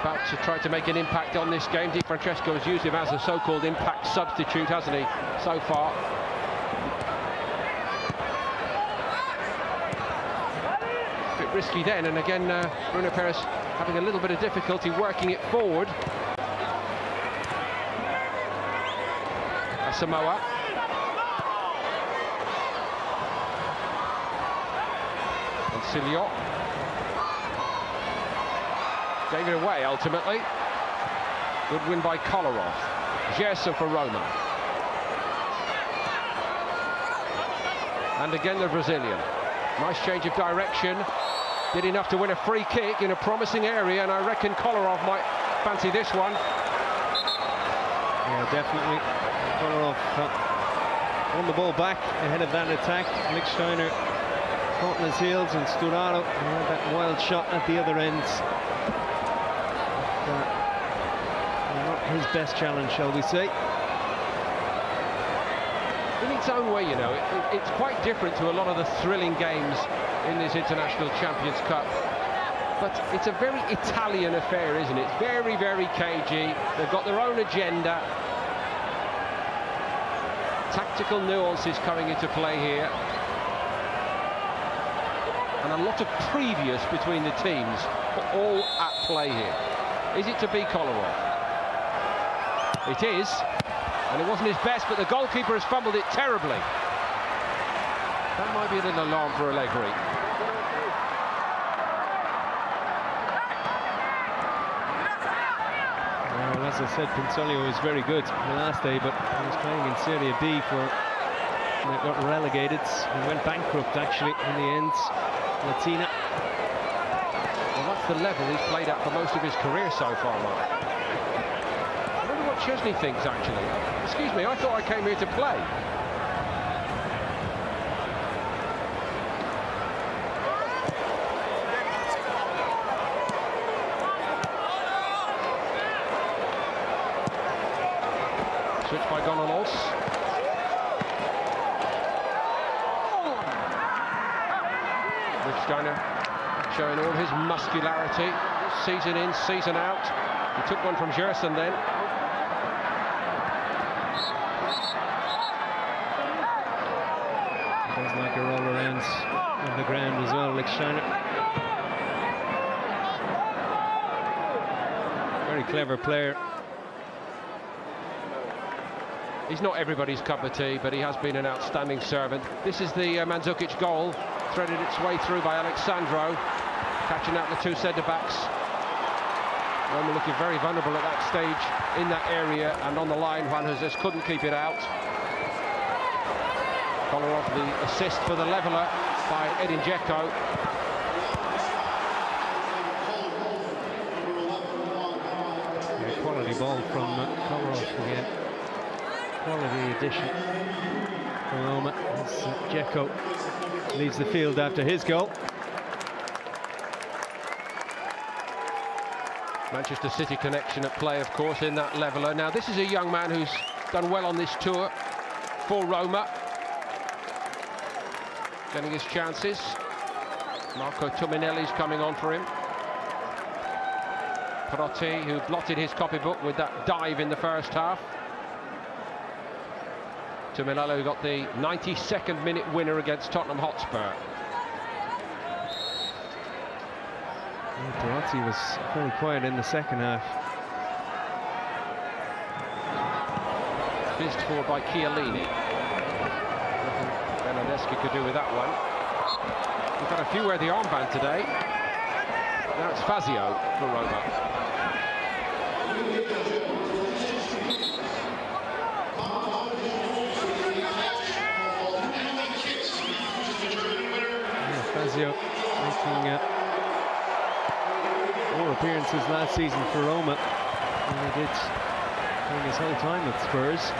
about to try to make an impact on this game. Di Francesco has used him as a so-called impact substitute, hasn't he, so far? A bit risky then, and again Bruno Perez having a little bit of difficulty working it forward. Samoa. And Silio. Gave it away ultimately. Good win by Kolarov. Gerson for Roma. And again the Brazilian. Nice change of direction. Did enough to win a free kick in a promising area, and I reckon Kolarov might fancy this one. Yeah, definitely. Kolarov won the ball back ahead of that attack. Lichtsteiner caught in his heels, and Sturaro had that wild shot at the other end. Not his best challenge, shall we say. In its own way, you know, it's quite different to a lot of the thrilling games in this International Champions Cup. But it's a very Italian affair, isn't it? It's very, very cagey. They've got their own agenda. Tactical nuances coming into play here. And a lot of previous between the teams, all at play here. Is it to be Kolarov? It is. And it wasn't his best, but the goalkeeper has fumbled it terribly. That might be a little alarm for Allegri. Well, as I said, Pinsoglio was very good the last day, but he was playing in Serie B and they got relegated. He went bankrupt, actually, in the end. Latina. Well, that's the level he's played at for most of his career so far, Mark. I wonder what Chesney thinks, actually. Excuse me, I thought I came here to play. Switch by Gonalos. Lichtsteiner showing all his muscularity, season in, season out. He took one from Gerson then. He does like a roll around on the ground as well, Lichtsteiner. Very clever player. He's not everybody's cup of tea, but he has been an outstanding servant. This is the Mandzukic goal, threaded its way through by Alexandro, catching out the two centre-backs. Roma looking very vulnerable at that stage in that area, and on the line, Juan Jesus couldn't keep it out. Kolarov, the assist for the leveller by Edin Dzeko. Yeah, quality ball from Kolarov again. Quality addition for Roma as Dzeko leaves the field after his goal. Manchester City connection at play, of course, in that leveller. Now, this is a young man who's done well on this tour for Roma. Getting his chances. Marco Tominelli's coming on for him. Perotti, who blotted his copybook with that dive in the first half. Tominelli got the 92nd minute winner against Tottenham Hotspur. Perotti was very quiet in the second half. Fizzed forward by Chiellini. Nothing Bernardeschi could do with that one. We've had a few wear the armband today. Now it's Fazio for Roma. Fazio making 4 appearances last season for Roma, and he did during his whole time at Spurs.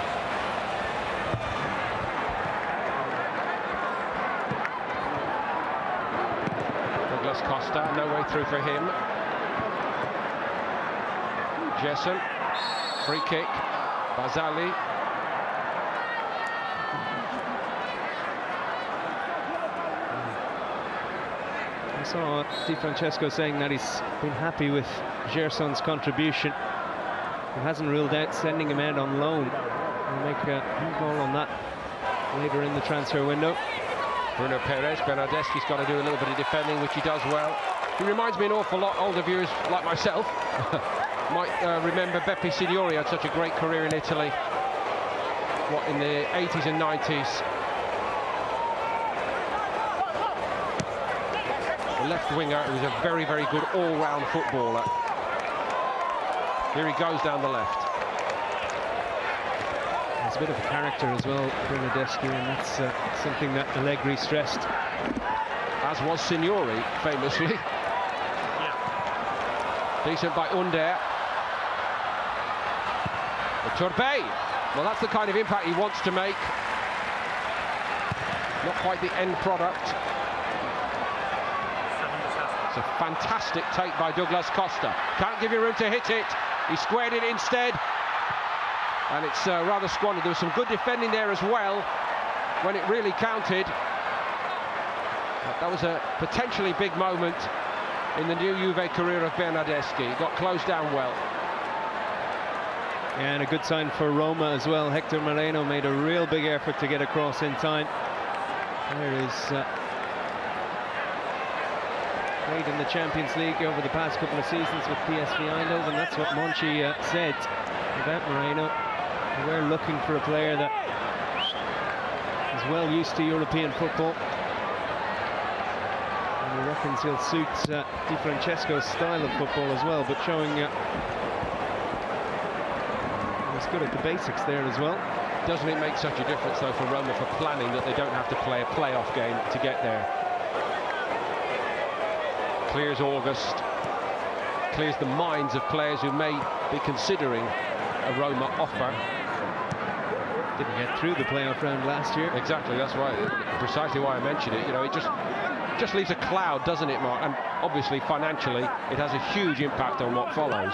Douglas Costa, no way through for him. Gerson, free kick, Barzagli. saw Di Francesco saying that he's been happy with Gerson's contribution. He hasn't ruled out sending him out on loan. We'll make a call on that later in the transfer window. Bruno Perez, Bernardeschi's got to do a little bit of defending, which he does well. He reminds me an awful lot, older viewers like myself might remember Beppe Signori had such a great career in Italy, what, in the 80s and 90s. The left winger who was a very, very good all-round footballer. Here he goes down the left. He's a bit of a character as well, Bernardeschi, and that's something that Allegri stressed. As was Signori, famously. Decent by Under. Turbay. Well, that's the kind of impact he wants to make. Not quite the end product. It's a fantastic take by Douglas Costa. Can't give you room to hit it. He squared it instead. And it's rather squandered. There was some good defending there as well when it really counted. That was a potentially big moment in the new Juve career of Bernardeschi. He got closed down well. And a good sign for Roma as well. Hector Moreno made a real big effort to get across in time. There is played in the Champions League over the past couple of seasons with PSV Eindhoven. That's what Monchi said about Moreno. We're looking for a player that is well used to European football. And he reckons he'll suit Di Francesco's style of football as well, but showing he's good at the basics there as well. Doesn't it make such a difference though for Roma for planning that they don't have to play a playoff game to get there? Clears August, clears the minds of players who may be considering a Roma offer. Didn't get through the playoff round last year. Exactly, that's why, precisely why I mentioned it. You know, it just leaves a cloud, doesn't it, Mark? And obviously, financially, it has a huge impact on what follows.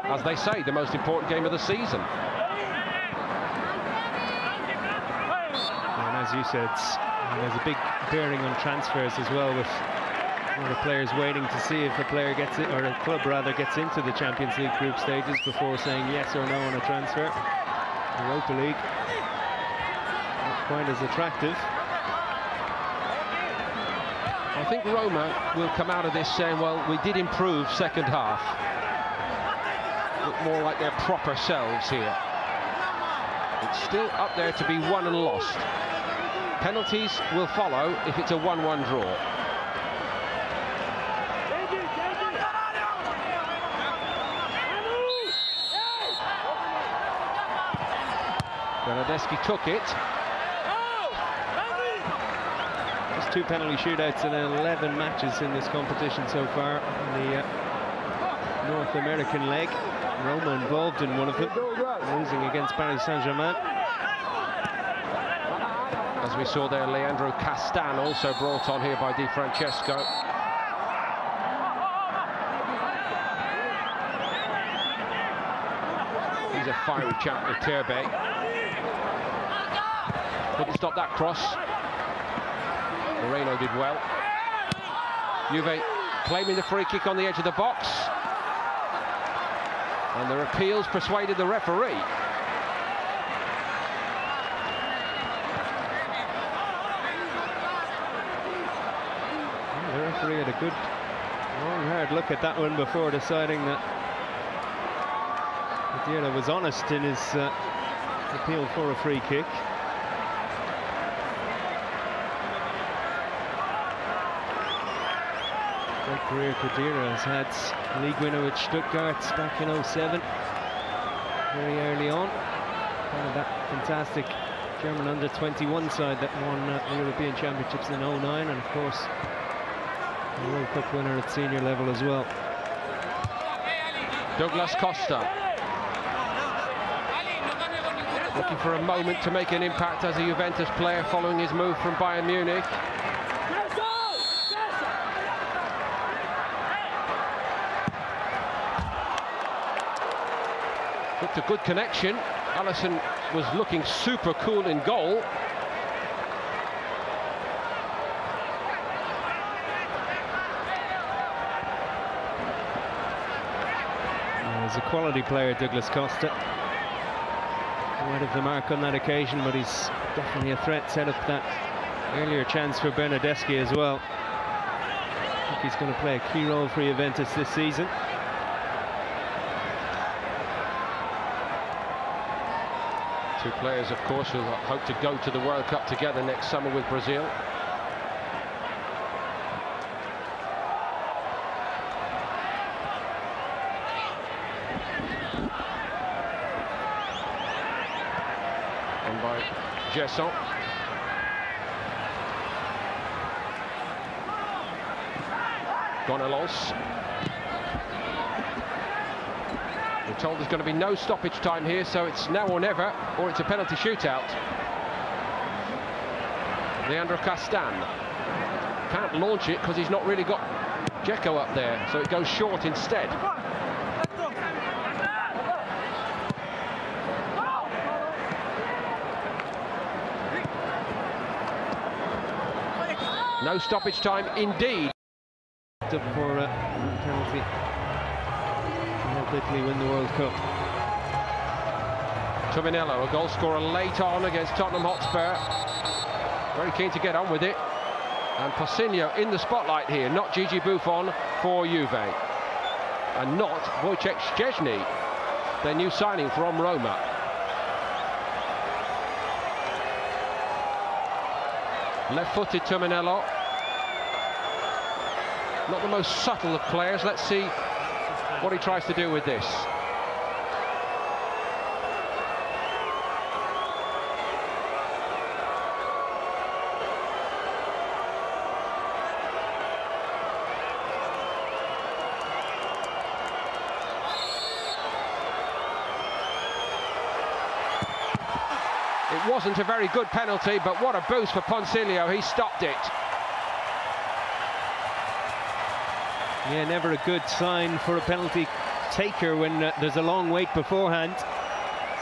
As they say, the most important game of the season. And as you said, there's a big bearing on transfers as well, with the players waiting to see if a player gets it, or a club rather gets into the Champions League group stages before saying yes or no on a transfer. Europa League, not quite as attractive. I think Roma will come out of this saying, well, we did improve second half. Look more like their proper selves here. It's still up there to be won and lost. Penalties will follow if it's a 1-1 draw. Bernardeschi took it. Just 2 penalty shootouts in 11 matches in this competition so far. In the North American leg, Roma involved in one of them, losing against Paris Saint-Germain. As we saw there, Leandro Castan also brought on here by Di Francesco. He's a fiery chap with Turbay. Couldn't stop that cross. Moreno did well. Juve claiming the free kick on the edge of the box. And their appeals persuaded the referee. The referee had a good, long, hard look at that one before deciding that Madeira was honest in his appeal for a free kick. Great career Khedira has had, league winner with Stuttgart back in 07, very early on. Part of that fantastic German under-21 side that won the European Championships in 09, and of course a World Cup winner at senior level as well. Douglas Costa looking for a moment to make an impact as a Juventus player following his move from Bayern Munich. Looked a good connection. Alisson was looking super cool in goal. He's a quality player, Douglas Costa. Wide of the mark on that occasion, but he's definitely a threat. Set up that earlier chance for Bernardeschi as well. I think he's going to play a key role for Juventus this season. Two players, of course, who hope to go to the World Cup together next summer with Brazil. And by Gerson. Gonalons. We're told there's going to be no stoppage time here, so it's now or never, or it's a penalty shootout. Leandro Castan can't launch it because he's not really got Dzeko up there, so it goes short instead. No stoppage time indeed. Up for a penalty. Italy win the World Cup. Tominello, a goal scorer late on against Tottenham Hotspur. Very keen to get on with it. And Pocinho in the spotlight here, not Gigi Buffon for Juve. And not Wojciech Szczesny, their new signing from Roma. Left-footed Tominello. Not the most subtle of players. Let's see what he tries to do with this. It wasn't a very good penalty, but what a boost for Poncilio. He stopped it. Yeah, never a good sign for a penalty taker when there's a long wait beforehand.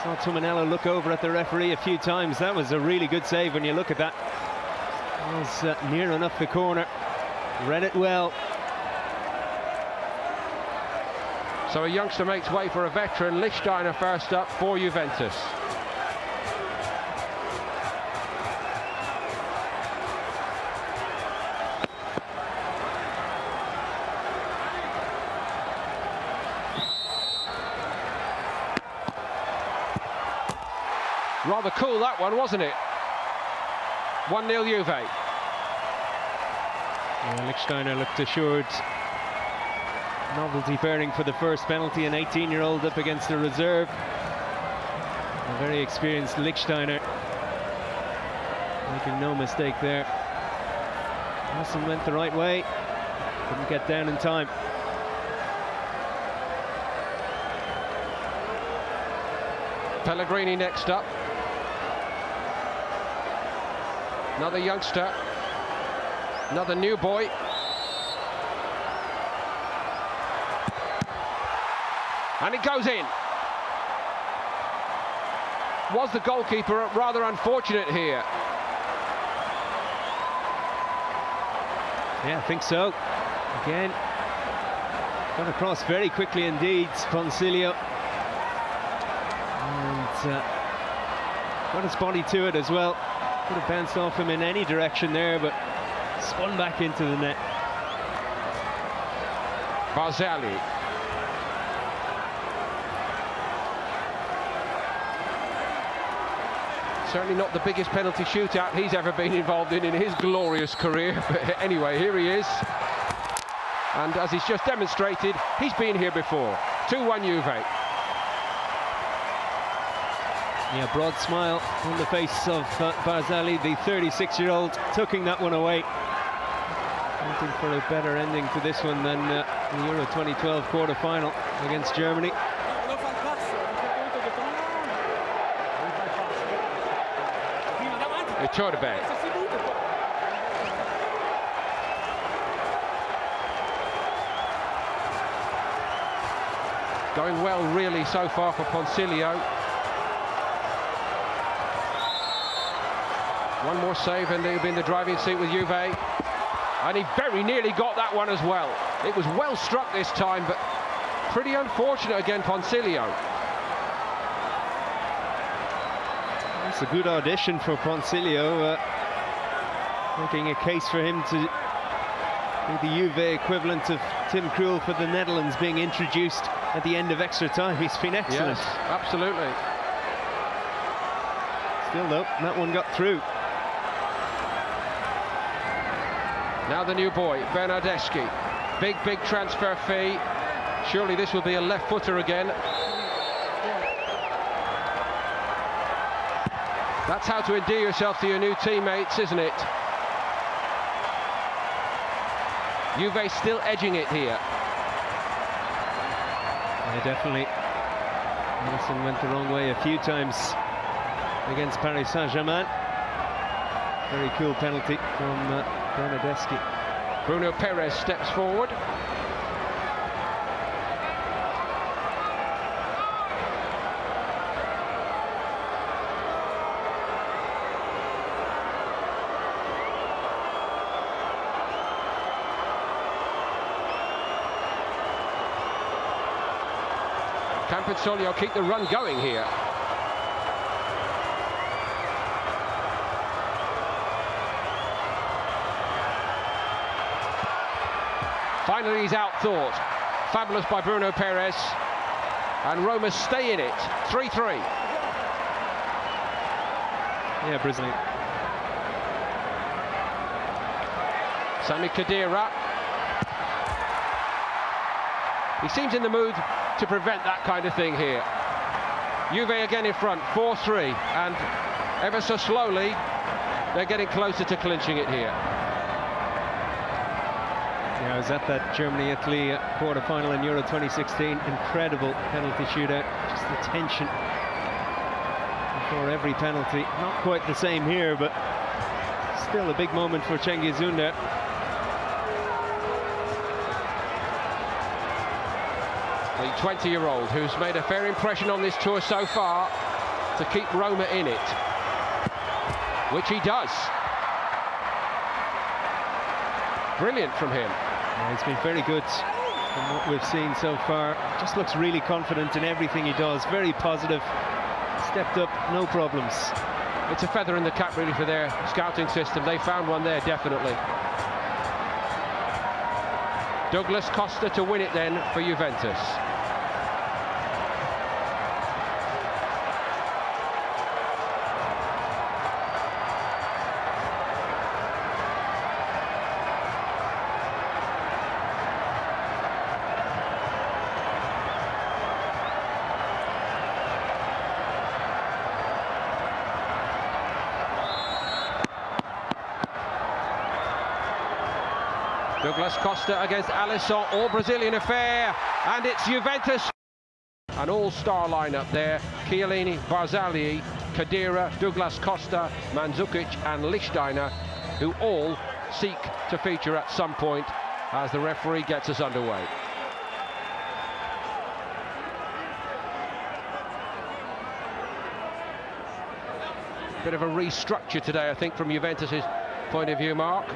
Saw Tominello look over at the referee a few times. That was a really good save when you look at that. It was near enough the corner. Read it well. So a youngster makes way for a veteran. Lichtsteiner first up for Juventus. Rather cool that one, wasn't it? 1-0 Juve. Yeah, Lichtsteiner looked assured. Novelty bearing for the first penalty, an 18-year-old up against a reserve. A very experienced Lichtsteiner. Making no mistake there. Hassan went the right way. Couldn't get down in time. Pellegrini next up. Another youngster, another new boy. And it goes in. Was the goalkeeper rather unfortunate here? Yeah, I think so. Again, got across very quickly indeed, Poncilio. And got his body to it as well. Could have bounced off him in any direction there, but spun back into the net. Barzali. Certainly not the biggest penalty shootout he's ever been involved in his glorious career. But anyway, here he is. And as he's just demonstrated, he's been here before. 2-1 Juve. Yeah, broad smile on the face of Barzali, the 36-year-old, tucking that one away. Hoping for a better ending to this one than the Euro 2012 quarter-final against Germany. Iturbe. Going well, really, so far for Poncilio. One more save and he'll be in the driving seat with Juve. And he very nearly got that one as well. It was well struck this time, but pretty unfortunate again, Ponzilio. It's a good audition for Ponzilio, making a case for him to be the Juve equivalent of Tim Krul for the Netherlands, being introduced at the end of extra time. He's been excellent. Yes, absolutely. Still though, that one got through. Now the new boy, Bernardeschi. Big transfer fee. Surely this will be a left footer again. That's how to endear yourself to your new teammates, isn't it? Juve still edging it here. Yeah, definitely. Madison went the wrong way a few times against Paris Saint-Germain. Very cool penalty from Bernardeschi. Bruno Perez steps forward. Campazzoglio keep the run going here. Finally he's outthought. Fabulous by Bruno Perez. And Roma stay in it. 3-3. Yeah, Brazilian. Sami Khedira. He seems in the mood to prevent that kind of thing here. Juve again in front, 4-3, and ever so slowly they're getting closer to clinching it here. Yeah, I was at that Germany-Italy quarter-final in Euro 2016. Incredible penalty shootout. Just the tension before every penalty. Not quite the same here, but still a big moment for Cengiz Ünder. The 20-year-old who's made a fair impression on this tour so far to keep Roma in it, which he does. Brilliant from him. Yeah, he's been very good from what we've seen so far. Just looks really confident in everything he does. Very positive. Stepped up, no problems. It's a feather in the cap really for their scouting system. They found one there, definitely. Douglas Costa to win it then for Juventus. Douglas Costa against Alisson, all Brazilian affair, and it's Juventus. An all-star lineup there: Chiellini, Barzagli, Khedira, Douglas Costa, Mandzukic and Lichtsteiner, who all seek to feature at some point as the referee gets us underway. Bit of a restructure today, I think, from Juventus's point of view, Mark.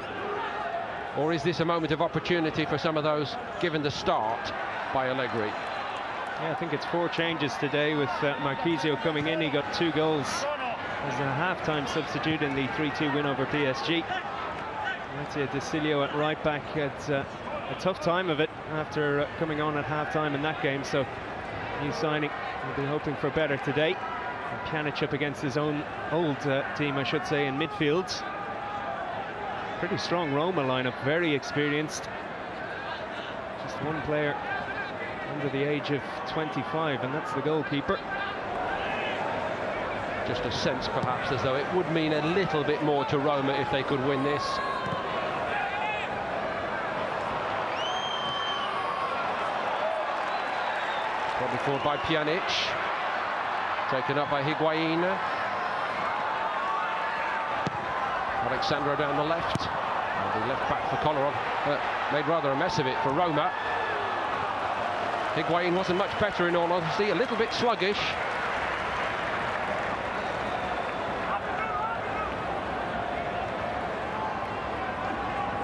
Or is this a moment of opportunity for some of those given the start by Allegri? Yeah, I think it's 4 changes today with Marchisio coming in. He got 2 goals as a half-time substitute in the 3-2 win over PSG. Mattia De Silio at right back had a tough time of it after coming on at half-time in that game, so new signing. We'll be hoping for better today. And Pjanic up against his own old team, I should say, in midfield. Pretty strong Roma lineup, very experienced. Just one player under the age of 25, and that's the goalkeeper. Just a sense, perhaps, as though it would mean a little bit more to Roma if they could win this. Probably forward by Pjanic. Taken up by Higuain. Alexandro down the left. The left back for Kolarov made rather a mess of it for Roma. Higuain wasn't much better in all honesty, a little bit sluggish.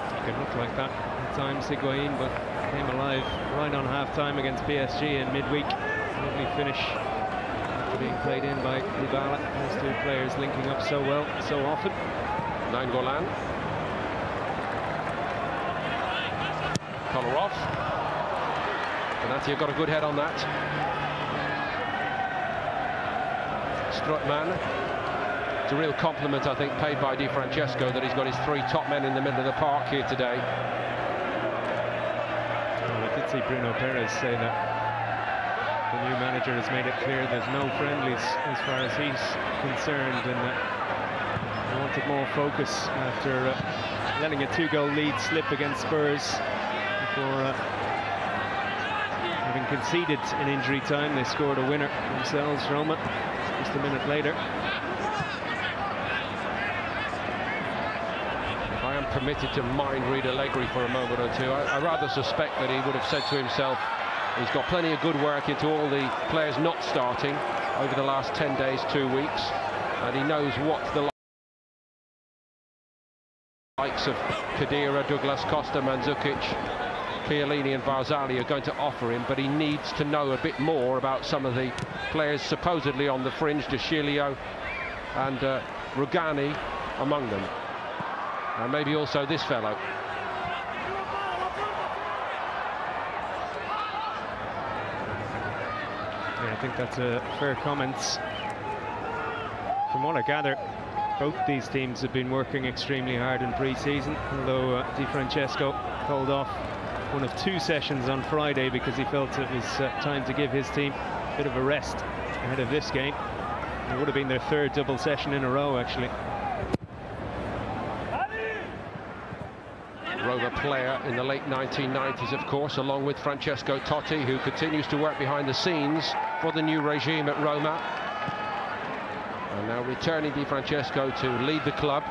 You can look looked like that at times, Higuain, but came alive right on half-time against PSG in midweek. Lovely finish after being played in by Dybala. Those two players linking up so well, so often. Nainggolan. Kolarov. Benatia got a good head on that. Strootman. It's a real compliment, I think, paid by Di Francesco that he's got his three top men in the middle of the park here today. Well, I did see Bruno Perez say that the new manager has made it clear there's no friendlies as far as he's concerned, and that he wanted more focus after letting a 2-goal lead slip against Spurs before having conceded in injury time. They scored a winner themselves, Roma, just a minute later. If I am permitted to mind read Allegri for a moment or two, I rather suspect that he would have said to himself, he's got plenty of good work into all the players not starting over the last 10 days, 2 weeks, and he knows what the likes of Khedira, Douglas Costa, Mandzukic, Chiellini and Barzali are going to offer him, but he needs to know a bit more about some of the players supposedly on the fringe, De Sciglio and Rugani among them, and maybe also this fellow. Yeah, I think that's a fair comment. From what I gather, both these teams have been working extremely hard in pre-season, although Di Francesco called off one of 2 sessions on Friday because he felt it was time to give his team a bit of a rest ahead of this game. It would have been their 3rd double session in a row, actually. Roma player in the late 1990s, of course, along with Francesco Totti, who continues to work behind the scenes for the new regime at Roma. And now returning Di Francesco to lead the club.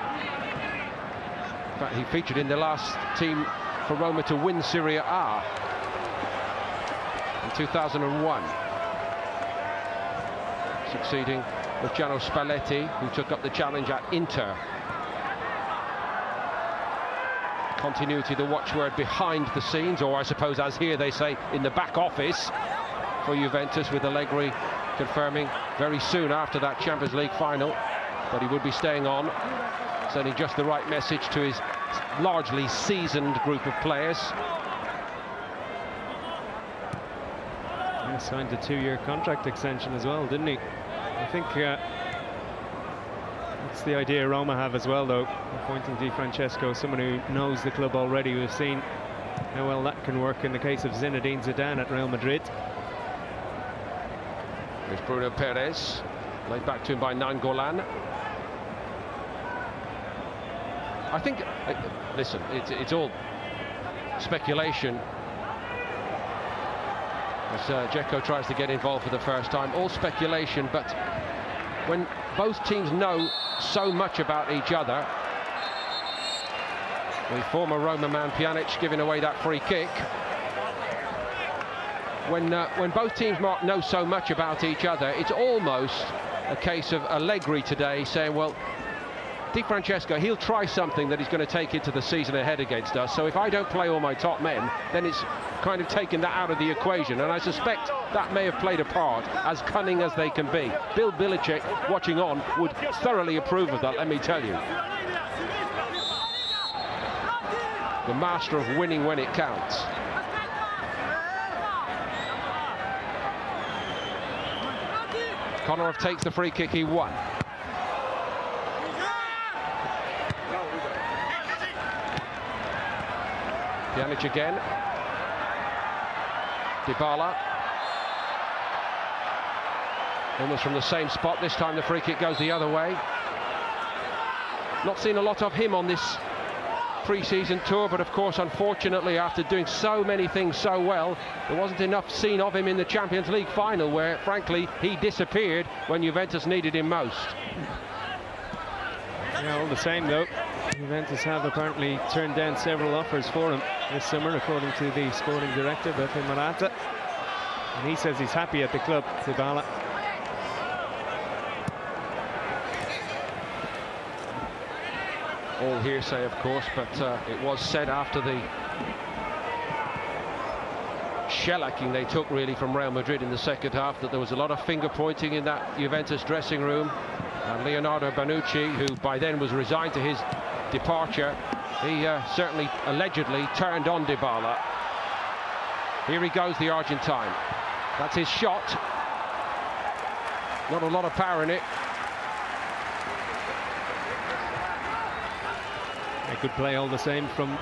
In fact, he featured in the last team for Roma to win Serie A in 2001, succeeding Luciano Spalletti, who took up the challenge at Inter. Continuity, the watchword behind the scenes, or I suppose, as here they say, in the back office for Juventus, with Allegri confirming very soon after that Champions League final that he would be staying on, sending just the right message to his largely seasoned group of players. He signed a 2-year contract extension as well, didn't he? I think that's the idea Roma have as well, though, appointing Di Francesco, someone who knows the club already. We've seen how well that can work in the case of Zinedine Zidane at Real Madrid. There's Bruno Perez, laid back to him by Nainggolan. I think, listen, it's all speculation as Dzeko tries to get involved for the first time. All speculation, but when both teams know so much about each other, the former Roma man Pjanic giving away that free kick. When both teams know so much about each other, it's almost a case of Allegri today saying, well, Di Francesco, he'll try something that he's going to take into the season ahead against us, so if I don't play all my top men, then it's kind of taken that out of the equation, and I suspect that may have played a part, as cunning as they can be. Bill Belichick, watching on, would thoroughly approve of that, let me tell you. The master of winning when it counts. Kolarov takes the free kick he won. Pjanic again. Dybala. Almost from the same spot. This time the free kick goes the other way. Not seen a lot of him on this pre-season tour, but of course, unfortunately, after doing so many things so well, there wasn't enough seen of him in the Champions League final, where, frankly, he disappeared when Juventus needed him most. Yeah, all the same, though, Juventus have apparently turned down several offers for him this summer, according to the sporting director, Beppe Marata. And he says he's happy at the club, Dybala. All hearsay, of course, but it was said after the shellacking they took really from Real Madrid in the second half that there was a lot of finger pointing in that Juventus dressing room. And Leonardo Bonucci, who by then was resigned to his departure, he certainly allegedly turned on Dybala. Here he goes, the Argentine. That's his shot. Not a lot of power in it. A good play all the same from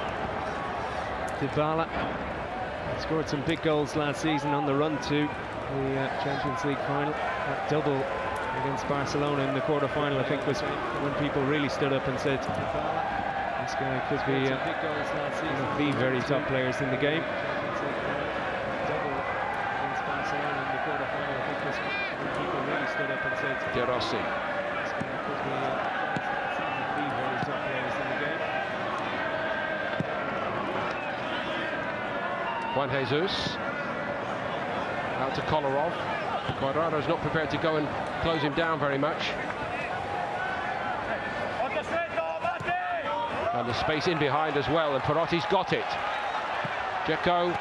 Dybala. He scored some big goals last season on the run to the Champions League final. That double against Barcelona in the quarter-final, I think, was when people really stood up and said, this guy could be one of the very top players in the game. Double against Barcelona in the quarter-final, I think, was when people really stood up and said, De Rossi. this guy could be one of the very top players in the game. Juan Jesus. Out to Kolarov. Cuadrado's not prepared to go and close him down very much. And the space in behind as well, and Perotti's got it. Dzeko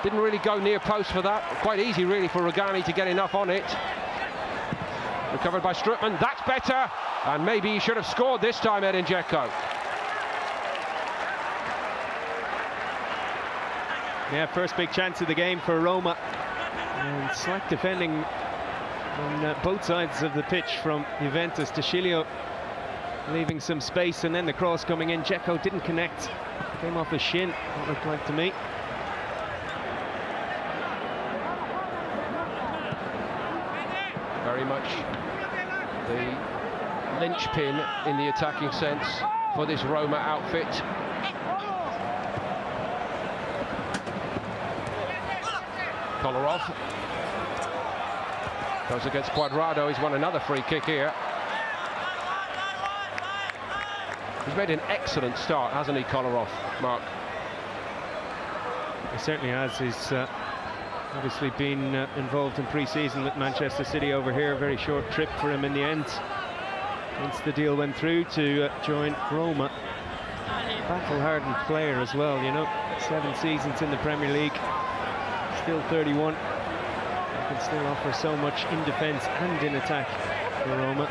didn't really go near post for that. Quite easy really for Rugani to get enough on it. Recovered by Strootman, that's better! And maybe he should have scored this time, Edin Dzeko. Yeah, first big chance of the game for Roma. And slack defending on both sides of the pitch from Juventus. Tashilio leaving some space, and then the cross coming in. Dzeko didn't connect. Came off his shin, it looked like to me. Very much the linchpin in the attacking sense for this Roma outfit. Kolarov goes against Cuadrado. He's won another free kick here. He's made an excellent start, hasn't he, Kolarov, Mark? He certainly has. He's obviously been involved in pre-season with Manchester City over here. A very short trip for him in the end. Once the deal went through to join Roma. Battle-hardened player as well, you know. 7 seasons in the Premier League. Still 31. He can still offer so much in defence and in attack for Roma.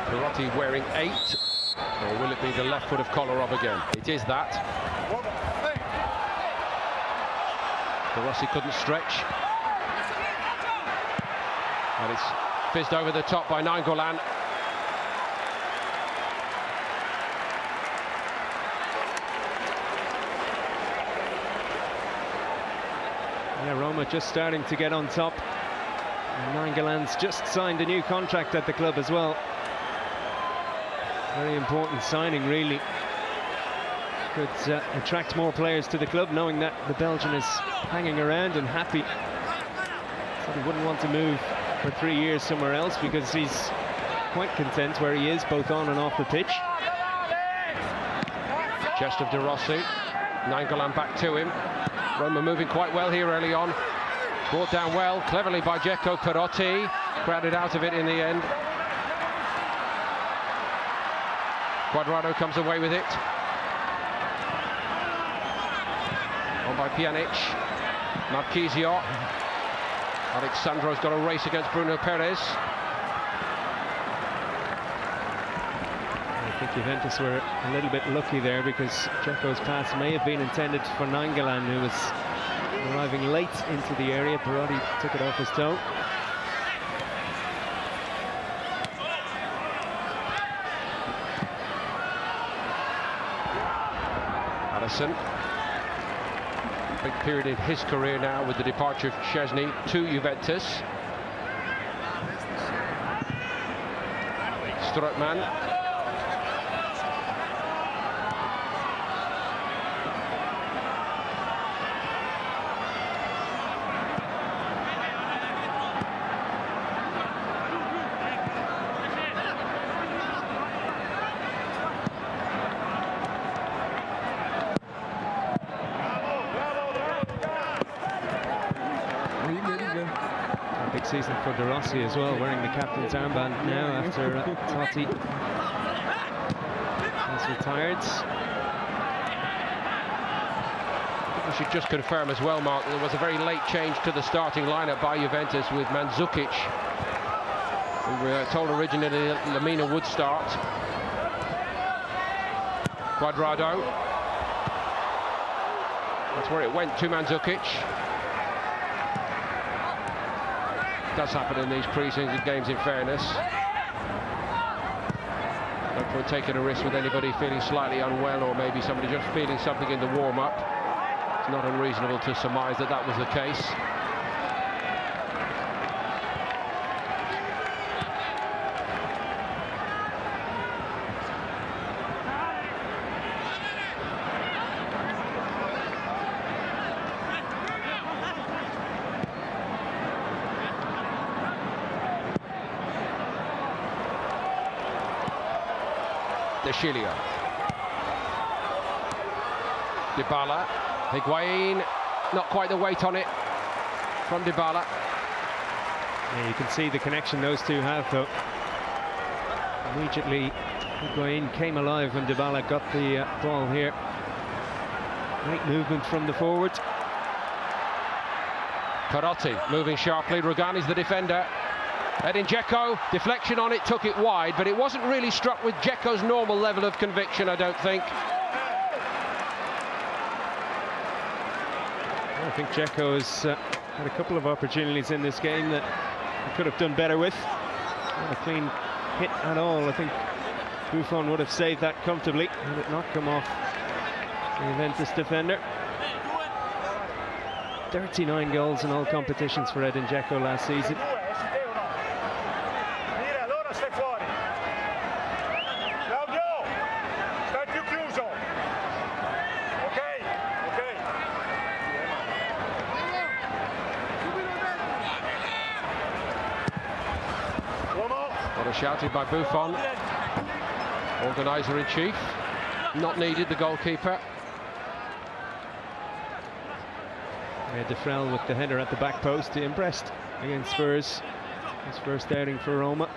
Perotti wearing 8, or will it be the left foot of Kolarov again? It is that. De Rossi couldn't stretch. And it's fizzed over the top by Nainggolan. Yeah, Roma just starting to get on top. And Nainggolan's just signed a new contract at the club as well. Very important signing, really. Could attract more players to the club, knowing that the Belgian is hanging around and happy. So he wouldn't want to move for 3 years somewhere else, because he's quite content where he is, both on and off the pitch. Chest of De Rossi. Nainggolan back to him. Roma moving quite well here early on. Brought down well, cleverly by Dzeko. Perotti crowded out of it in the end. Cuadrado comes away with it. On by Pjanic. Marchisio. Alexandro's got a race against Bruno Perez. I think Juventus were a little bit lucky there, because Dzeko's pass may have been intended for Nainggolan, who was arriving late into the area. Perotti took it off his toe. Alisson. Big period in his career now with the departure of Szczesny to Juventus. Strootman. season for De Rossi as well, wearing the captain's armband now after Totti has retired. We should just confirm as well, Mark, that there was a very late change to the starting lineup by Juventus with Mandzukic. We were told originally that Lamina would start. Cuadrado. That's where it went to Mandzukic. Does happen in these pre-season games, in fairness. No point taking a risk with anybody feeling slightly unwell, or maybe somebody just feeling something in the warm-up. It's not unreasonable to surmise that that was the case. De Chilio. Dybala. Higuain. Not quite the weight on it from Dybala. Yeah, you can see the connection those two have, though. Immediately, Higuain came alive when Dybala got the ball here. Great movement from the forward. Perotti moving sharply. Rugani's the defender. Edin Dzeko, deflection on it, took it wide, but it wasn't really struck with Dzeko's normal level of conviction, I don't think. I think Dzeko has had a couple of opportunities in this game that he could have done better with. Not a clean hit at all. I think Buffon would have saved that comfortably had it not come off the Juventus defender. 39 goals in all competitions for Edin Dzeko last season. Shouted by Buffon, organiser-in-chief. Not needed, the goalkeeper. Yeah, Defrel with the header at the back post. He impressed against Spurs. His first outing for Roma.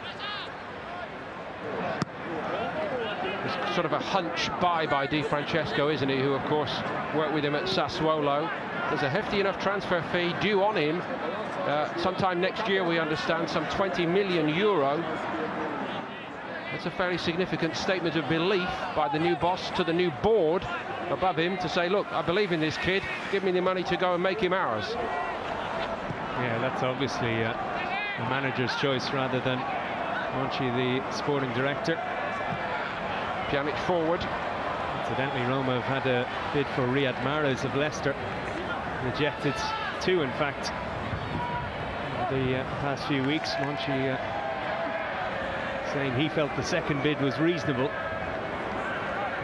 It's sort of a hunch by Di Francesco, isn't he? Who, of course, worked with him at Sassuolo. There's a hefty enough transfer fee due on him. Sometime next year, we understand, some 20 million euro. It's a fairly significant statement of belief by the new boss to the new board above him to say, look, I believe in this kid, give me the money to go and make him ours. Yeah, that's obviously the manager's choice rather than Monchi, the sporting director. Pjanic forward. Incidentally, Roma have had a bid for Riyad Mahrez of Leicester. Rejected two, in fact, the past few weeks. Monchi saying he felt the second bid was reasonable.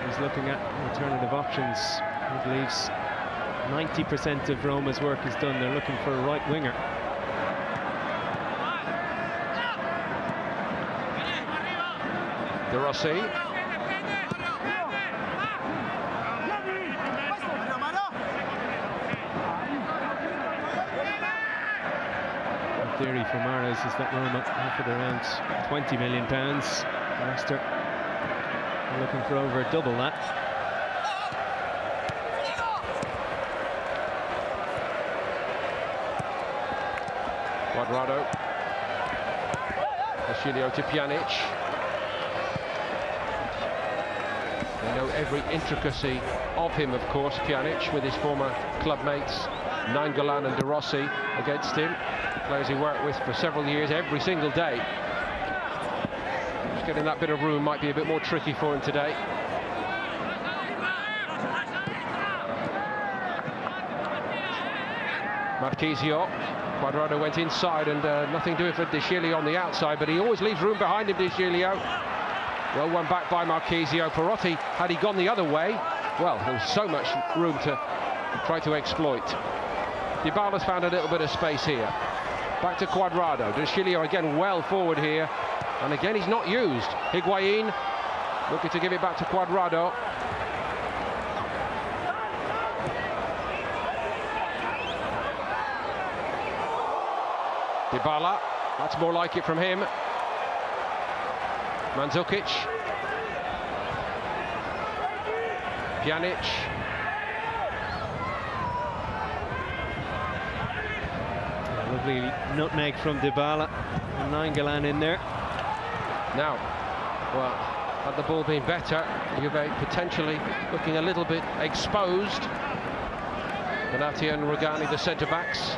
He's looking at alternative options. He believes 90% of Roma's work is done. They're looking for a right winger. De Rossi. Theory for Mahrez is that Roma offered around £20 million. Leicester are looking for over double that. Cuadrado. Chilio to Pjanic. They know every intricacy of him, of course, Pjanic, with his former club mates Nainggolan and De Rossi against him. Players he worked with for several years, every single day. Just getting that bit of room might be a bit more tricky for him today. Marchisio. Cuadrado went inside and nothing doing for De Chilio on the outside, but he always leaves room behind him, De Chilio. Well, one back by Marchisio. Perotti, had he gone the other way, well, there was so much room to try to exploit. Dybala's found a little bit of space here. Back to Cuadrado. De Chilio again well forward here, and again he's not used. Higuain looking to give it back to Cuadrado. Dybala, that's more like it from him. Mandzukic. Pjanic. Lovely nutmeg from Dybala. And Nainggolan in there. Now, well, had the ball been better, Juve potentially looking a little bit exposed. Benatia and Rugani, the centre-backs.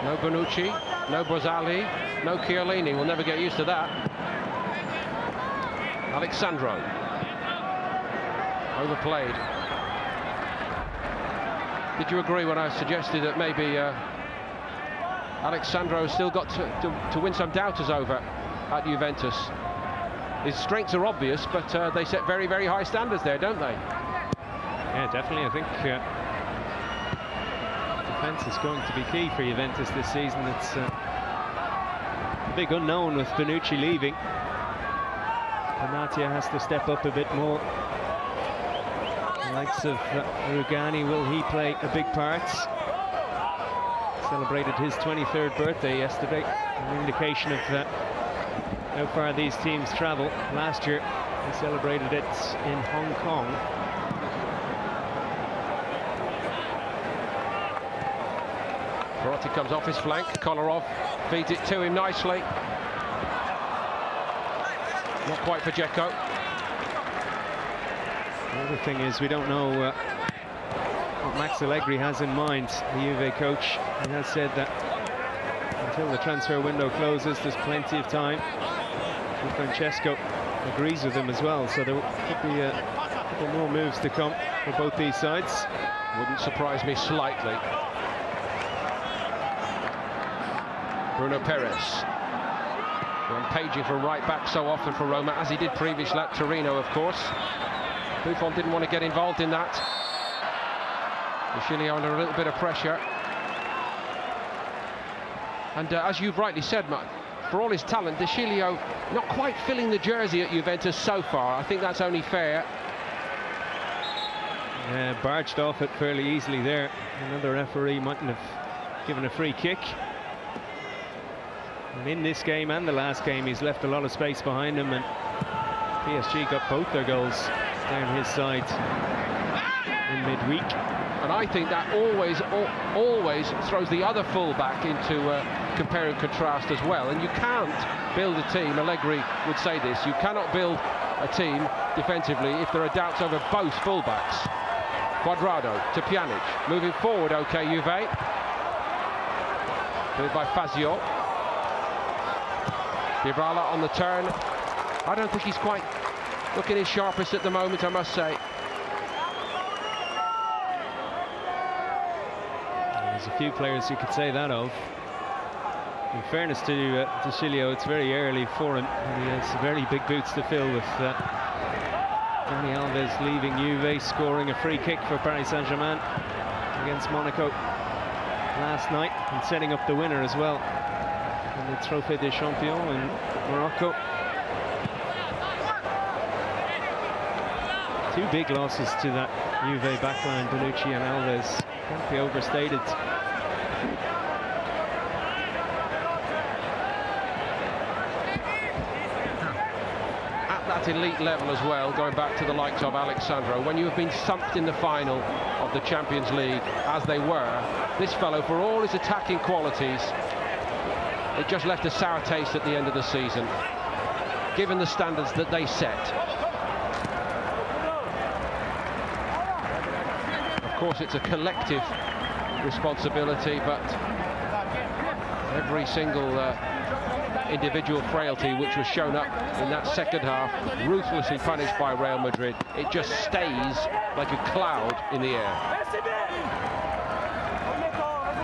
No Bonucci, no Borzali, no Chiellini. We'll never get used to that. Alexandro. Overplayed. Did you agree when I suggested that maybe Alexandro still got to win some doubters over at Juventus? His strengths are obvious, but they set very, very high standards there, don't they? Yeah, definitely. I think defence is going to be key for Juventus this season. It's a big unknown with Bonucci leaving. Benatia has to step up a bit more. The likes of Rugani, will he play a big part? Celebrated his 23rd birthday yesterday. An indication of how far these teams travel. Last year he celebrated it in Hong Kong. Perotti comes off his flank. Kolarov feeds it to him nicely. Not quite for Dzeko. The other thing is, we don't know what Max Allegri has in mind, the Juve coach. He has said that until the transfer window closes, there's plenty of time. Francesco agrees with him as well, so there could be a couple more moves to come for both these sides. Wouldn't surprise me slightly. Bruno Perez. Paging from right back so often for Roma, as he did previously at Torino, of course. Buffon didn't want to get involved in that. Chile under a little bit of pressure. And as you've rightly said, Matt, for all his talent, De Sciglio not quite filling the jersey at Juventus so far. I think that's only fair. Yeah, barged off it fairly easily there. Another referee mightn't have given a free kick. And in this game and the last game, he's left a lot of space behind him, and PSG got both their goals down his side in midweek. And I think that always throws the other full-back into compare and contrast as well. And you can't build a team, Allegri would say this, you cannot build a team defensively if there are doubts over both full-backs. Cuadrado to Pjanic, moving forward, okay, Juve. Played by Fazio. Dybala on the turn. I don't think he's quite looking his sharpest at the moment, I must say. There's a few players you could say that of. In fairness to De Sciglio, it's very early for him, and he has very big boots to fill with Dani Alves leaving Juve, scoring a free kick for Paris Saint-Germain against Monaco last night, and setting up the winner as well in the Trophée des Champions in Morocco. Two big losses to that Juve backline, Bonucci and Alves. Can't be overstated. At that elite level as well, going back to the likes of Alexandro, when you have been thumped in the final of the Champions League, as they were, this fellow, for all his attacking qualities, it just left a sour taste at the end of the season, given the standards that they set. Of course, it's a collective responsibility, but every single individual frailty which was shown up in that second half, ruthlessly punished by Real Madrid, it just stays like a cloud in the air.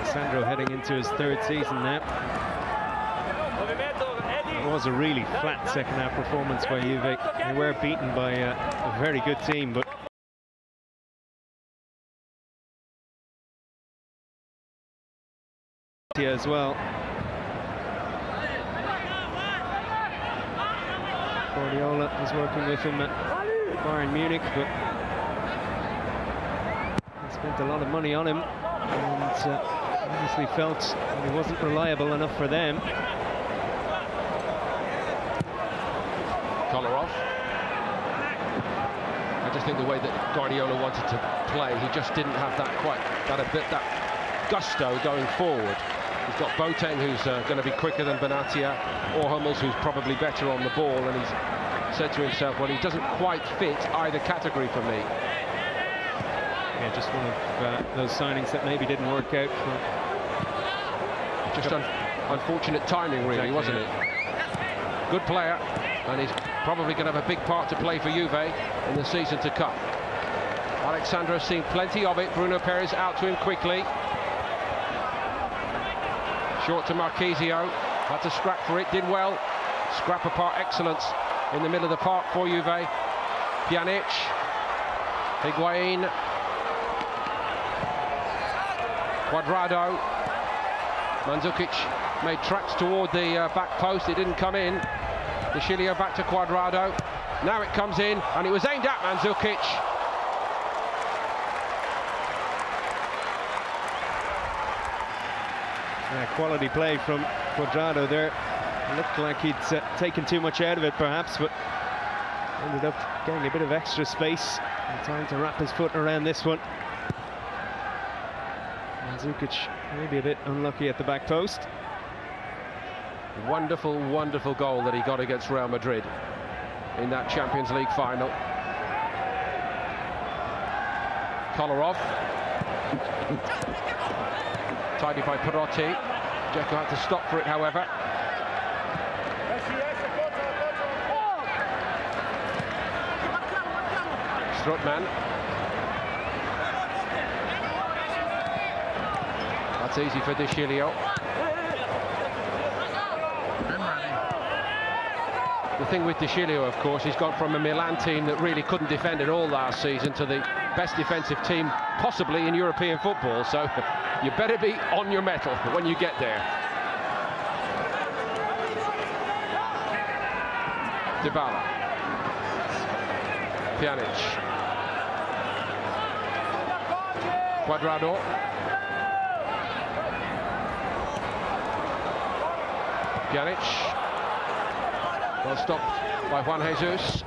Sandro heading into his third season now. It was a really flat second half performance by Juve. They were beaten by a very good team, but as well. Guardiola is working with him at Bayern Munich, but he spent a lot of money on him, and Obviously felt that he wasn't reliable enough for them. Kolarov. I just think the way that Guardiola wanted to play, he just didn't have that gusto going forward. He's got Boateng, who's going to be quicker than Benatia, or Hummels, who's probably better on the ball, and he's said to himself, well, he doesn't quite fit either category for me. Yeah, just one of those signings that maybe didn't work out for... Just unfortunate timing, really, exactly, wasn't it? Good player, and he's probably going to have a big part to play for Juve in the season to come. Alexandro's seen plenty of it. Bruno Perez out to him quickly. Short to Marchisio. Had to scrap for it, did well. Scrap apart excellence in the middle of the park for Juve. Pjanic. Higuain. Cuadrado. Mandzukic made tracks toward the back post. It didn't come in. De Chilio back to Cuadrado. Now it comes in, and it was aimed at Mandzukic. Yeah, quality play from Cuadrado there. It looked like he'd taken too much out of it, perhaps, but ended up getting a bit of extra space and time to wrap his foot around this one. Mandzukic maybe a bit unlucky at the back post. Wonderful, wonderful goal that he got against Real Madrid in that Champions League final. Kolarov. Tidy by Perotti. Dzeko had to stop for it, however. Strootman. That's easy for De Chilio. The thing with De Chilio, of course, he's gone from a Milan team that really couldn't defend at all last season to the best defensive team possibly in European football, so you better be on your mettle when you get there. Dybala. Pjanic. Cuadrado. Pjanic. Well stopped by Juan Jesus.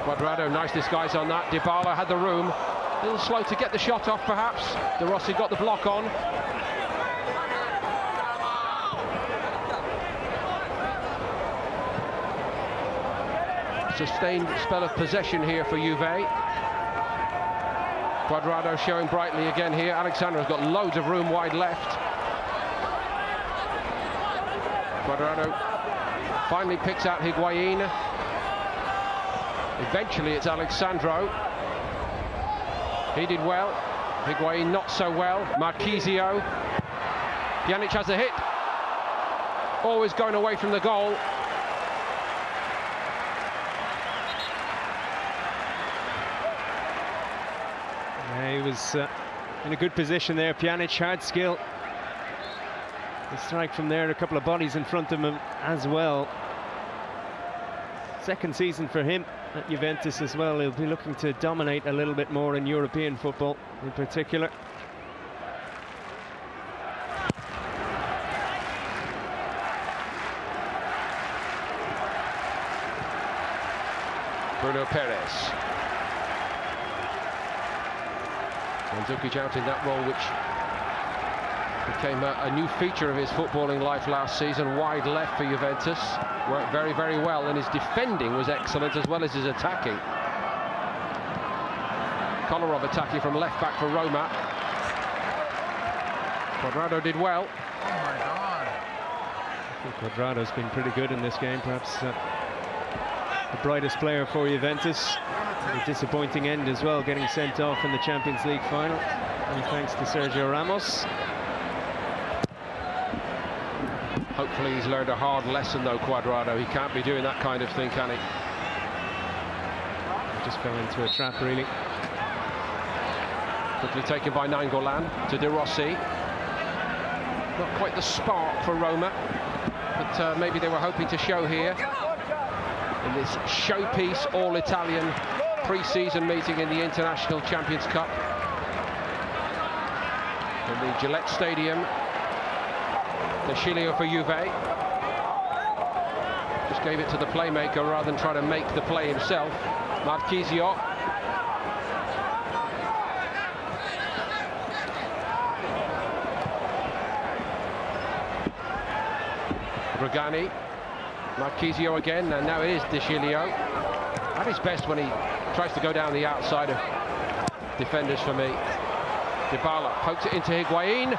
Cuadrado, nice disguise on that. Dybala had the room. A little slow to get the shot off, perhaps. De Rossi got the block on. Sustained spell of possession here for Juve. Cuadrado showing brightly again here. Alexandro's got loads of room wide left. Cuadrado finally picks out Higuain. Eventually it's Alexandro. He did well. Higuain not so well. Marchisio. Pjanic has a hit. Always going away from the goal. Yeah, he was in a good position there. Pjanic, hard skill. The strike from there, a couple of bodies in front of him as well. Second season for him at Juventus as well. He'll be looking to dominate a little bit more in European football in particular. Bruno Perez. Mandzukic out in that role, which became a new feature of his footballing life last season. Wide left for Juventus. Worked very, very well, and his defending was excellent as well as his attacking. Kolarov attacking from left back for Roma. Cuadrado did well. Oh my God. I think Cuadrado's been pretty good in this game, perhaps the brightest player for Juventus. A disappointing end as well, getting sent off in the Champions League final. And thanks to Sergio Ramos. Hopefully he's learned a hard lesson though, Cuadrado. He can't be doing that kind of thing, can he? He just fell into a trap, really. Quickly taken by Nainggolan to De Rossi. Not quite the spark for Roma, but maybe they were hoping to show here in this showpiece all-Italian pre-season meeting in the International Champions Cup. in the Gillette Stadium. De Chilio for Juve. Just gave it to the playmaker rather than try to make the play himself. Marchisio. Rugani. Marchisio again, and now it is De Chilio. At his best when he tries to go down the outside of defenders for me. Dybala pokes it into Higuain.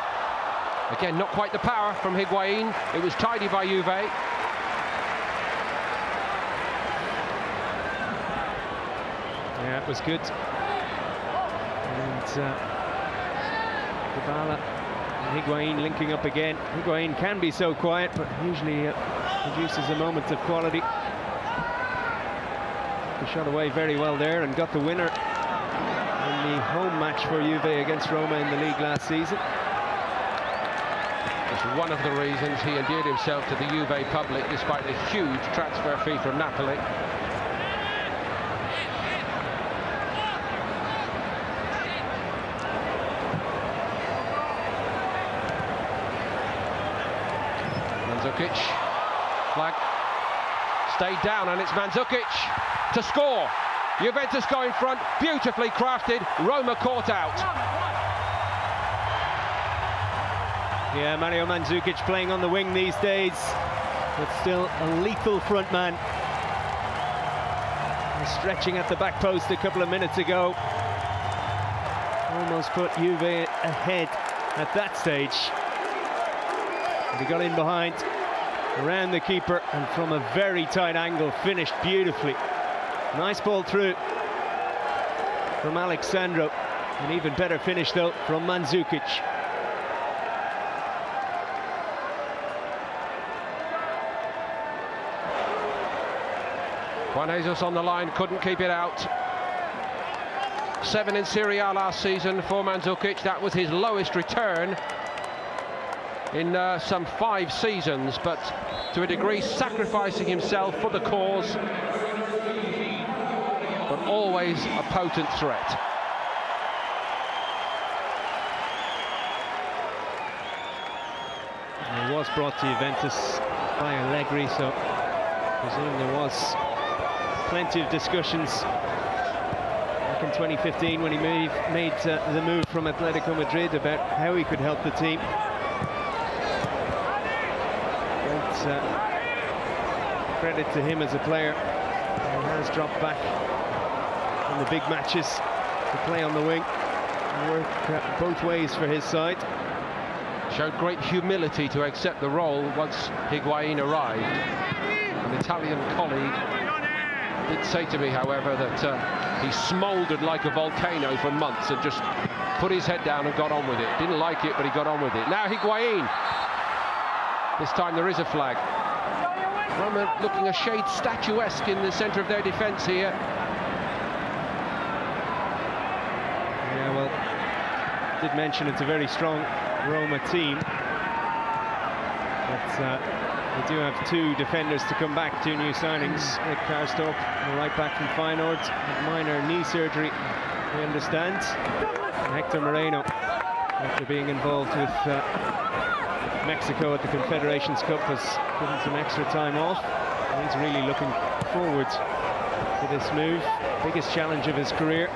Again, not quite the power from Higuain. It was tidy by Juve. Yeah, it was good. And Dybala and Higuain linking up again. Higuain can be so quiet, but usually produces a moment of quality. He shot away very well there and got the winner in the home match for Juve against Roma in the league last season. It's one of the reasons he endeared himself to the Juve public despite the huge transfer fee from Napoli. Mandzukic, flag stayed down, and it's Mandzukic to score. Juventus go in front, beautifully crafted. Roma caught out. Yeah, Mario Mandzukic playing on the wing these days, but still a lethal front man. Stretching at the back post a couple of minutes ago. Almost put Juve ahead at that stage. But he got in behind, around the keeper, and from a very tight angle finished beautifully. Nice ball through from Alexandro. An even better finish though from Mandzukic. Juan Jesus on the line, couldn't keep it out. 7 in Serie A last season for Mandzukic. That was his lowest return in some 5 seasons, but to a degree sacrificing himself for the cause, but always a potent threat. He was brought to Juventus by Allegri, so I presume there was plenty of discussions back in 2015 when he made the move from Atletico Madrid about how he could help the team. But credit to him as a player. He has dropped back in the big matches to play on the wing and work both ways for his side. Showed great humility to accept the role once Higuain arrived. An Italian colleague did say to me, however, that he smouldered like a volcano for months and just put his head down and got on with it. Didn't like it, but he got on with it. Now Higuain. This time there is a flag. Roma looking a shade statuesque in the centre of their defence here. Yeah, well, did mention it's a very strong Roma team. But they do have 2 defenders to come back, 2 new signings. Rick Karstorp, the right back from Feyenoord, minor knee surgery, we understand. And Hector Moreno, after being involved with Mexico at the Confederations Cup, has given some extra time off. And he's really looking forward to this move. Biggest challenge of his career.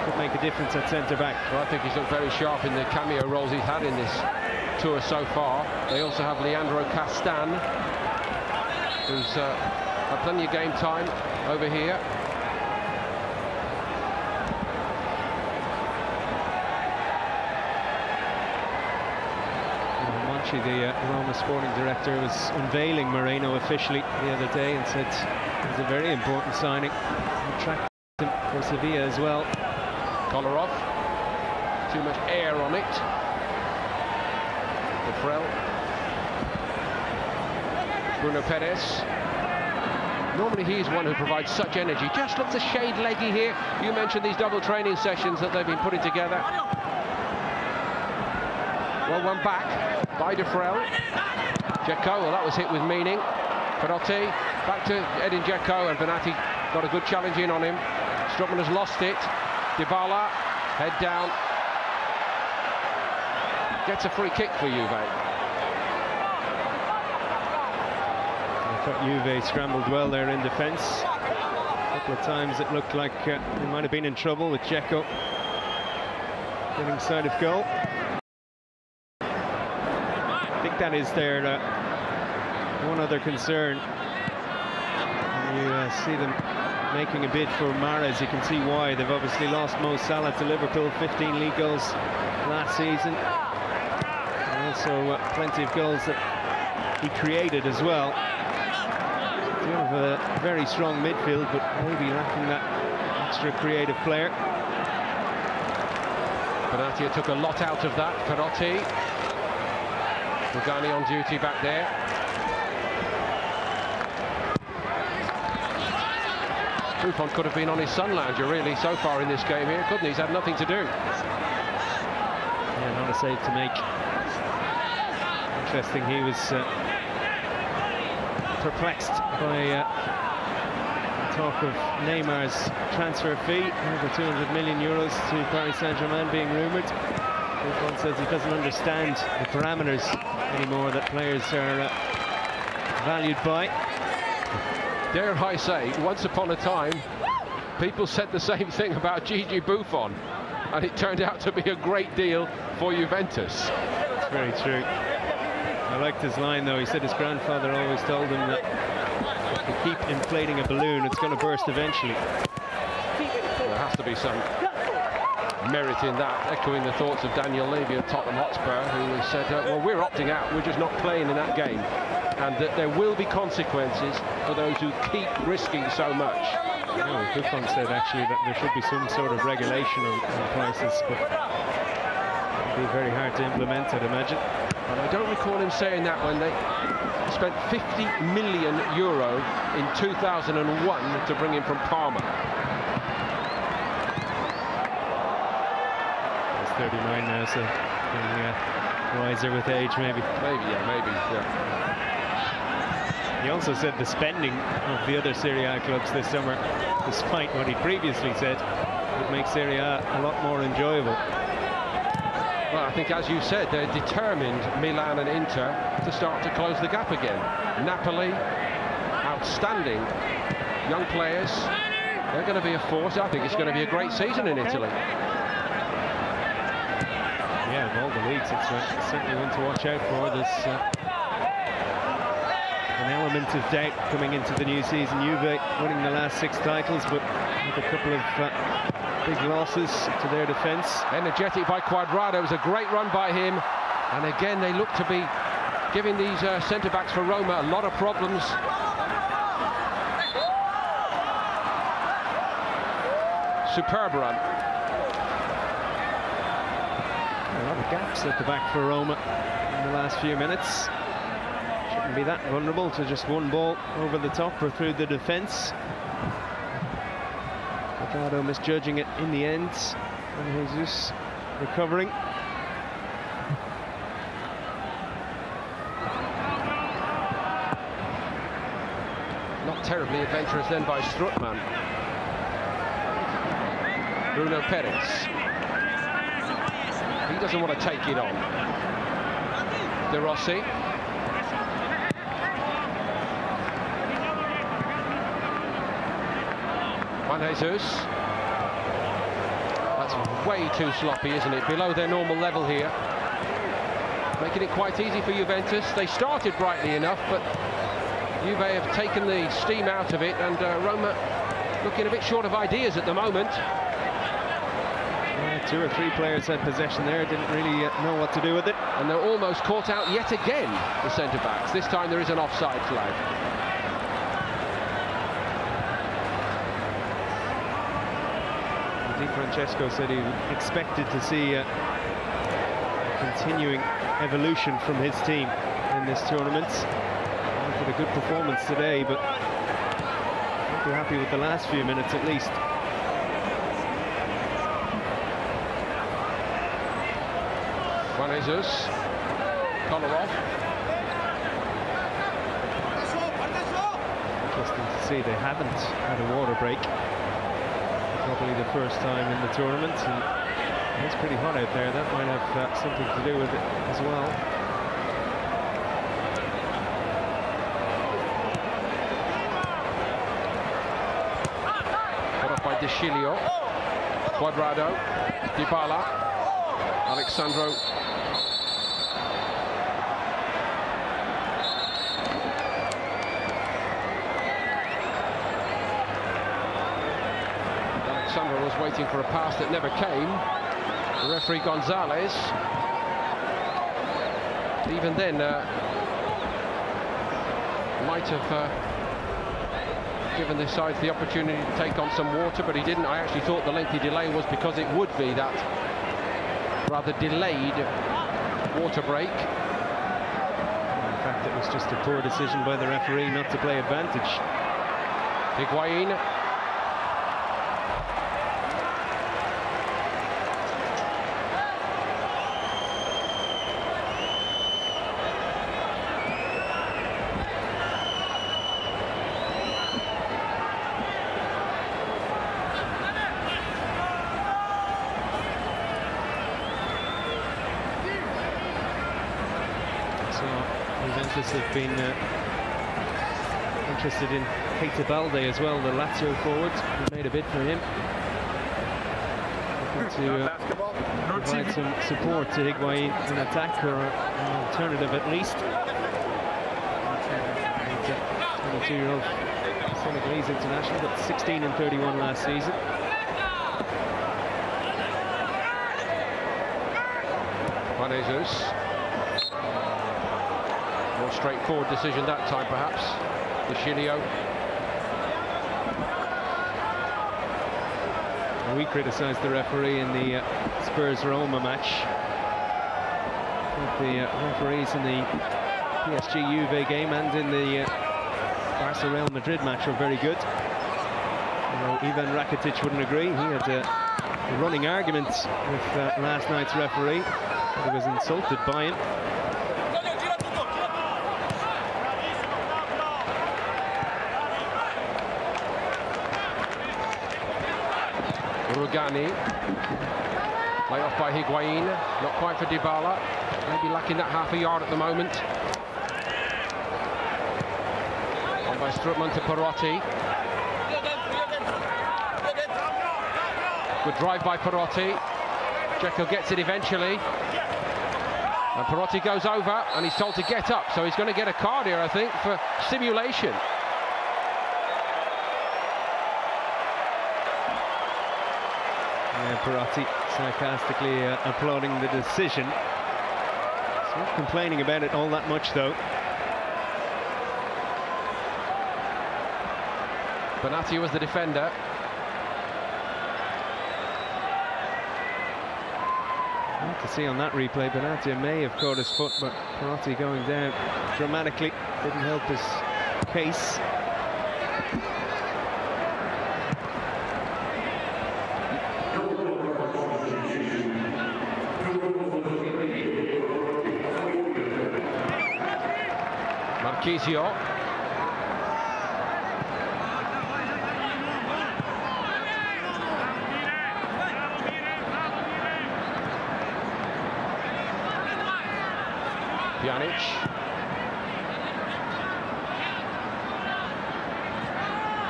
Could make a difference at centre-back. Well, I think he's looked very sharp in the cameo roles he's had in this tour so far. They also have Leandro Castan, who's had plenty of game time over here. The Roma sporting director was unveiling Moreno officially the other day and said it was a very important signing. Attracted him for Sevilla as well. Kolarov, too much air on it. Defrel. Bruno Perez. Normally he's one who provides such energy. Just looks a shade leggy here. You mentioned these double training sessions that they've been putting together. Well, one back by Defrel. Dzeko, well, that was hit with meaning. Perotti, back to Edin Dzeko, and Benatti got a good challenge in on him. Strootman has lost it. Dybala, head down. Gets a free kick for Juve. I thought Juve scrambled well there in defence. A couple of times it looked like they might have been in trouble with Dzeko getting side of goal. I think that is their one other concern. And you see them making a bid for Mahrez. You can see why. They've obviously lost Mo Salah to Liverpool, 15 league goals last season. And also plenty of goals that he created as well. They have a very strong midfield, but maybe lacking that extra creative player. Benatia took a lot out of that. Perotti. Rugani on duty back there. Buffon could have been on his sun lounger really so far in this game here, couldn't he? He's had nothing to do. Yeah, not a save to make. Interesting, he was perplexed by talk of Neymar's transfer fee, over 200 million euros to Paris Saint-Germain being rumoured. Buffon says he doesn't understand the parameters anymore that players are valued by. Dare I say, once upon a time, people said the same thing about Gigi Buffon, and it turned out to be a great deal for Juventus. That's very true. I liked his line though. He said his grandfather always told him that if you keep inflating a balloon, it's going to burst eventually. There has to be some merit in that, echoing the thoughts of Daniel Levy at Tottenham Hotspur, who said, well, we're opting out, we're just not playing in that game, and that there will be consequences for those who keep risking so much. No, Buffon said actually that there should be some sort of regulation on prices, but it would be very hard to implement, I'd imagine. And I don't recall him saying that when they spent 50 million euro in 2001 to bring him from Parma. 39 now, so getting wiser with age, maybe. Maybe. He also said the spending of the other Serie A clubs this summer, despite what he previously said, would make Serie A a lot more enjoyable. Well, I think, as you said, they're determined, Milan and Inter, to start to close the gap again. Napoli, outstanding young players. They're going to be a force. I think it's going to be a great season in Italy. Yeah, of all the leagues, it's certainly one to watch out for. There's an element of doubt coming into the new season. Juve winning the last 6 titles, but with a couple of big losses to their defence. Energetic by Cuadrado. It was a great run by him. And again, they look to be giving these centre-backs for Roma a lot of problems. Superb run. A lot of gaps at the back for Roma in the last few minutes. Shouldn't be that vulnerable to just one ball over the top or through the defence. Cuadrado misjudging it in the end, and Jesus recovering. Not terribly adventurous then by Strootman. Bruno Perez. He doesn't want to take it on. De Rossi. Juan Jesus. That's way too sloppy, isn't it? Below their normal level here. Making it quite easy for Juventus. They started brightly enough, but Juve have taken the steam out of it, and Roma looking a bit short of ideas at the moment. 2 or 3 players had possession there, didn't really know what to do with it. And they're almost caught out yet again, the centre-backs. This time there is an offside flag. Di Francesco said he expected to see a continuing evolution from his team in this tournament. He had a good performance today, but not too happy with the last few minutes at least. Juan Jesus, Kolarov. Interesting to see they haven't had a water break. Probably the first time in the tournament, and It's pretty hot out there. That might have something to do with it as well. Put up by De Chilio. Quadrado. Dybala. Alexandro. Alexandro was waiting for a pass that never came. The referee Gonzalez. Even then, might have given the sides the opportunity to take on some water, but he didn't. I actually thought the lengthy delay was because it would be that rather delayed water break. In fact, it was just a poor decision by the referee not to play advantage. Higuain. Juventus have been interested in Keita Balde as well, the Lazio forward. We made a bid for him. To provide some support to Higuain in attack, or an alternative at least. 22-year-old Senegalese international, but 16 and 31 last season. Juan Jesus. More straightforward decision that time, perhaps. De Chilio. We criticised the referee in the Spurs-Roma match. I think the referees in the PSG-Juve game and in the Barca-Real Madrid match were very good. Ivan Rakitic wouldn't agree. He had a running argument with last night's referee. He was insulted by him. Rugani, lay off by Higuain, not quite for Dybala, maybe lacking that half a yard at the moment. On by Strootman to Perotti. Good drive by Perotti. Dzeko gets it eventually. And Perotti goes over and he's told to get up, so he's going to get a card here, I think, for simulation. Perotti sarcastically applauding the decision. He's not complaining about it all that much, though. Benatia was the defender. Hard to see on that replay. Benatia may have caught his foot, but Perotti going down dramatically didn't help his case. Marchisio. Pjanic.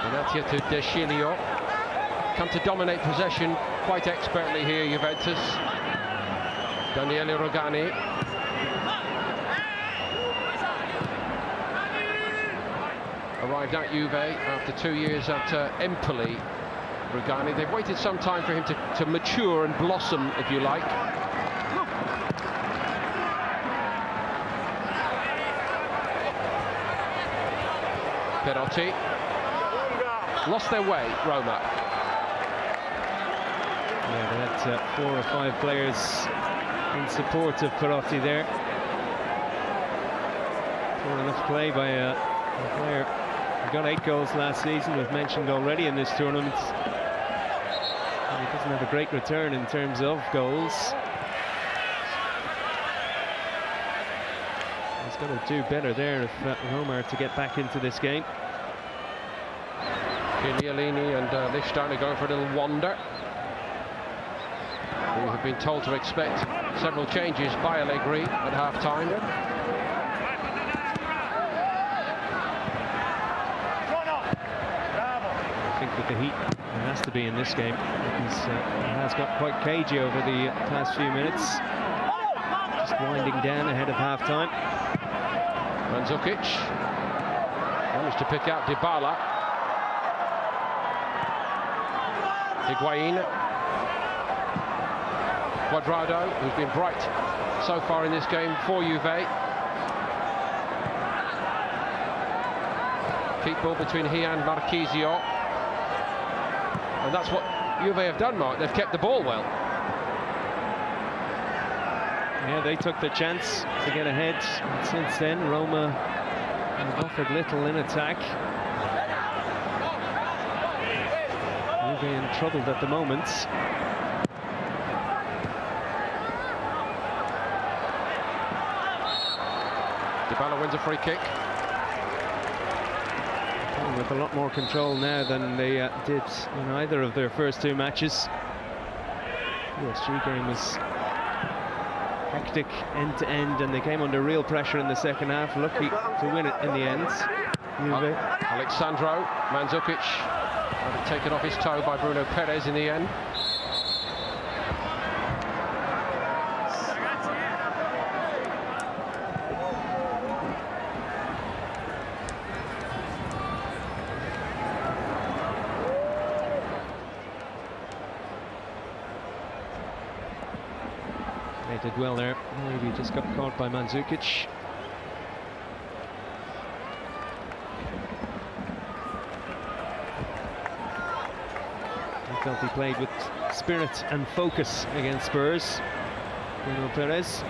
Benatia to De Chilio. Come to dominate possession quite expertly here, Juventus. Daniele Rugani. Arrived at Juve after 2 years at Empoli. Rugani. They've waited some time for him to mature and blossom, if you like. Perotti. Lost their way, Roma. Yeah, they had 4 or 5 players in support of Perotti there. Poor enough play by a player who got 8 goals last season, we've mentioned already in this tournament. And he doesn't have a great return in terms of goals. He's got to do better there if Roma are to get back into this game. Chiellini and Lichtsteiner going for a little wander. We have been told to expect several changes by Allegri at half-time. I think with the heat, it has to be in this game, because he has got quite cagey over the past few minutes. Just winding down ahead of half-time. Mandzukic managed to pick out Dybala. Higuain. Cuadrado, who's been bright so far in this game for Juve. Keep ball between he and Marchisio. And that's what Juve have done, Mark. They've kept the ball well. Yeah, they took their chance to get ahead. And since then, Roma have offered little in attack. Juve in trouble at the moment. Dybala wins a free kick. With a lot more control now than they did in either of their first two matches. PSG game was hectic end to end, and they came under real pressure in the second half, lucky to win it in the end. Alexandro Mandzukic taken off his toe by Bruno Perez in the end. They did well there. Maybe just got caught by Mandzukic. I felt he played with spirit and focus against Spurs. Bruno Perez.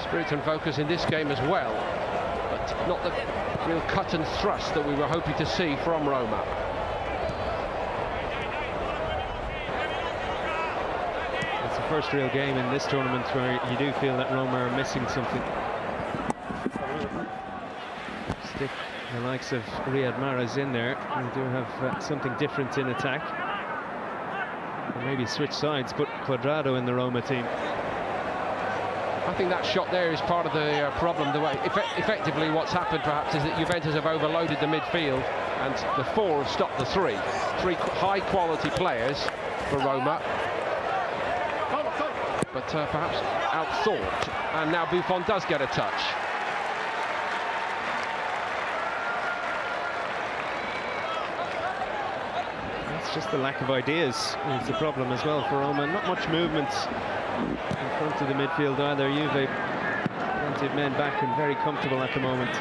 Spirit and focus in this game as well, but not the real cut and thrust that we were hoping to see from Roma. It's the first real game in this tournament where you do feel that Roma are missing something. Stick the likes of Riyad Mahrez in there. We do have something different in attack. Or maybe switch sides, put Cuadrado in the Roma team. I think that shot there is part of the problem. The way, effectively, what's happened perhaps is that Juventus have overloaded the midfield, and the four have stopped the three. Three high-quality players for Roma, but perhaps outthought. And now Buffon does get a touch. Just the lack of ideas is the problem as well for Roma. Not much movement in front of the midfield either. Juve, plenty of men back and very comfortable at the moment.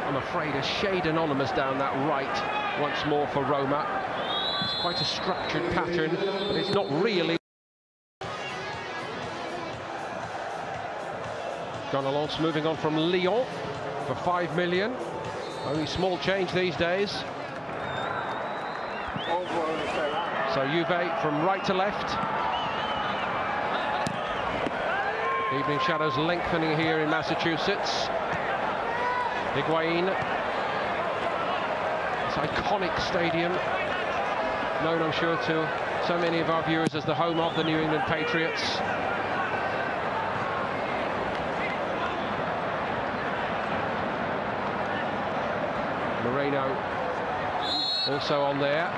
I'm afraid a shade anonymous down that right once more for Roma. It's quite a structured pattern, but it's not really. Gonalons moving on from Lyon for 5 million. Only small change these days. So Juve from right to left. Evening shadows lengthening here in Massachusetts. Higuain. This iconic stadium, known I'm sure to so many of our viewers as the home of the New England Patriots. Moreno also on there.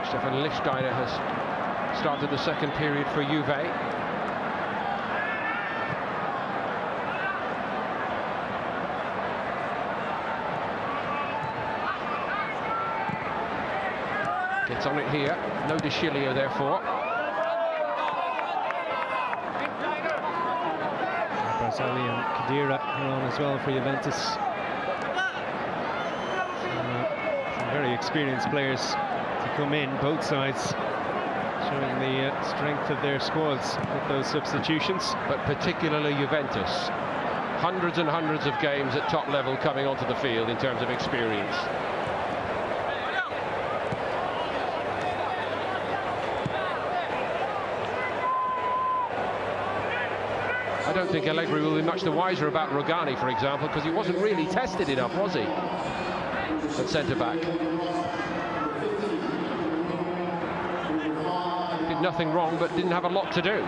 Stefan Lichtsteiner has started the second period for Juve. Gets on it here. No De Chilio therefore. Barzali and Khedira are on as well for Juventus. Some very experienced players to come in, both sides, showing the strength of their squads with those substitutions. But particularly Juventus. Hundreds and hundreds of games at top level coming onto the field in terms of experience. don't think Allegri will be much the wiser about Rogani, for example, because he wasn't really tested enough, was he? At centre-back. Did nothing wrong, but didn't have a lot to do.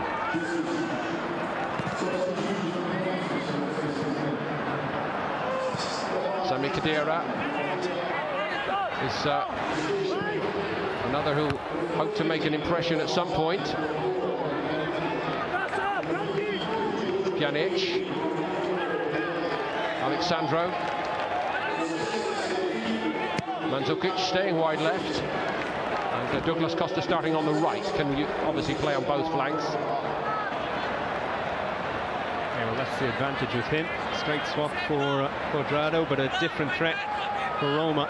Sami Khedira is another who'll hope to make an impression at some point. Pjanic, Alexandro, Mandzukic staying wide left, and Douglas Costa starting on the right. Can you obviously play on both flanks? Yeah, well, that's the advantage with him. Straight swap for Cuadrado, but a different threat for Roma.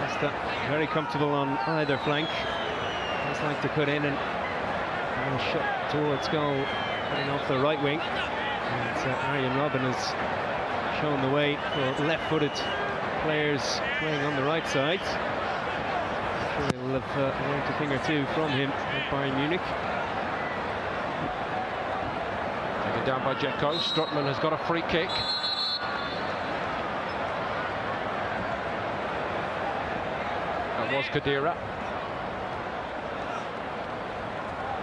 Costa very comfortable on either flank. Just like to cut in and a shot towards goal, heading off the right wing. And Arjen Robben has shown the way for left-footed players playing on the right side. I'm sure he'll have learned a thing or two from him at Bayern Munich. Taken down by Dzeko. Strootman has got a free kick. That was Khedira.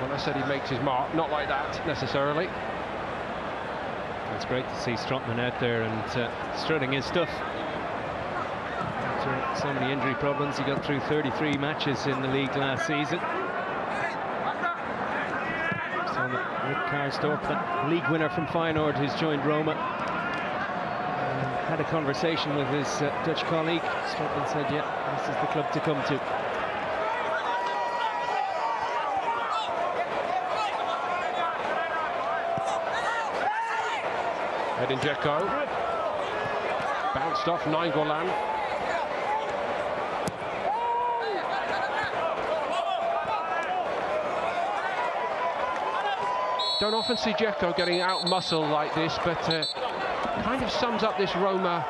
When I said he makes his mark, not like that necessarily. It's great to see Strootman out there and strutting his stuff. After so many injury problems, he got through 33 matches in the league last season. So Rick Karsdorp, the league winner from Feyenoord, who's joined Roma, had a conversation with his Dutch colleague. Strootman said, yeah, this is the club to come to. Edin Dzeko. Bounced off Nainggolan. Don't often see Dzeko getting out-muscled like this, but kind of sums up this Roma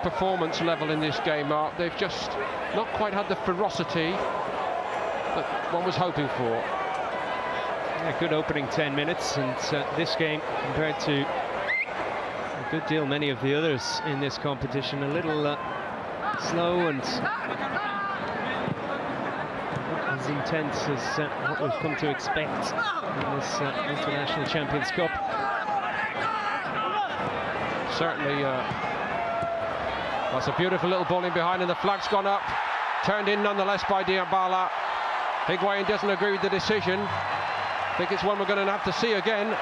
performance level in this game, Mark. They've just not quite had the ferocity that one was hoping for. Yeah, good opening 10 minutes, and this game, compared to a good deal many of the others in this competition, a little slow and as intense as what we've come to expect in this International Champions Cup. Certainly, that's a beautiful little ball in behind, and the flag's gone up. Turned in nonetheless by Dybala. Higuain doesn't agree with the decision. I think it's one we're going to have to see again.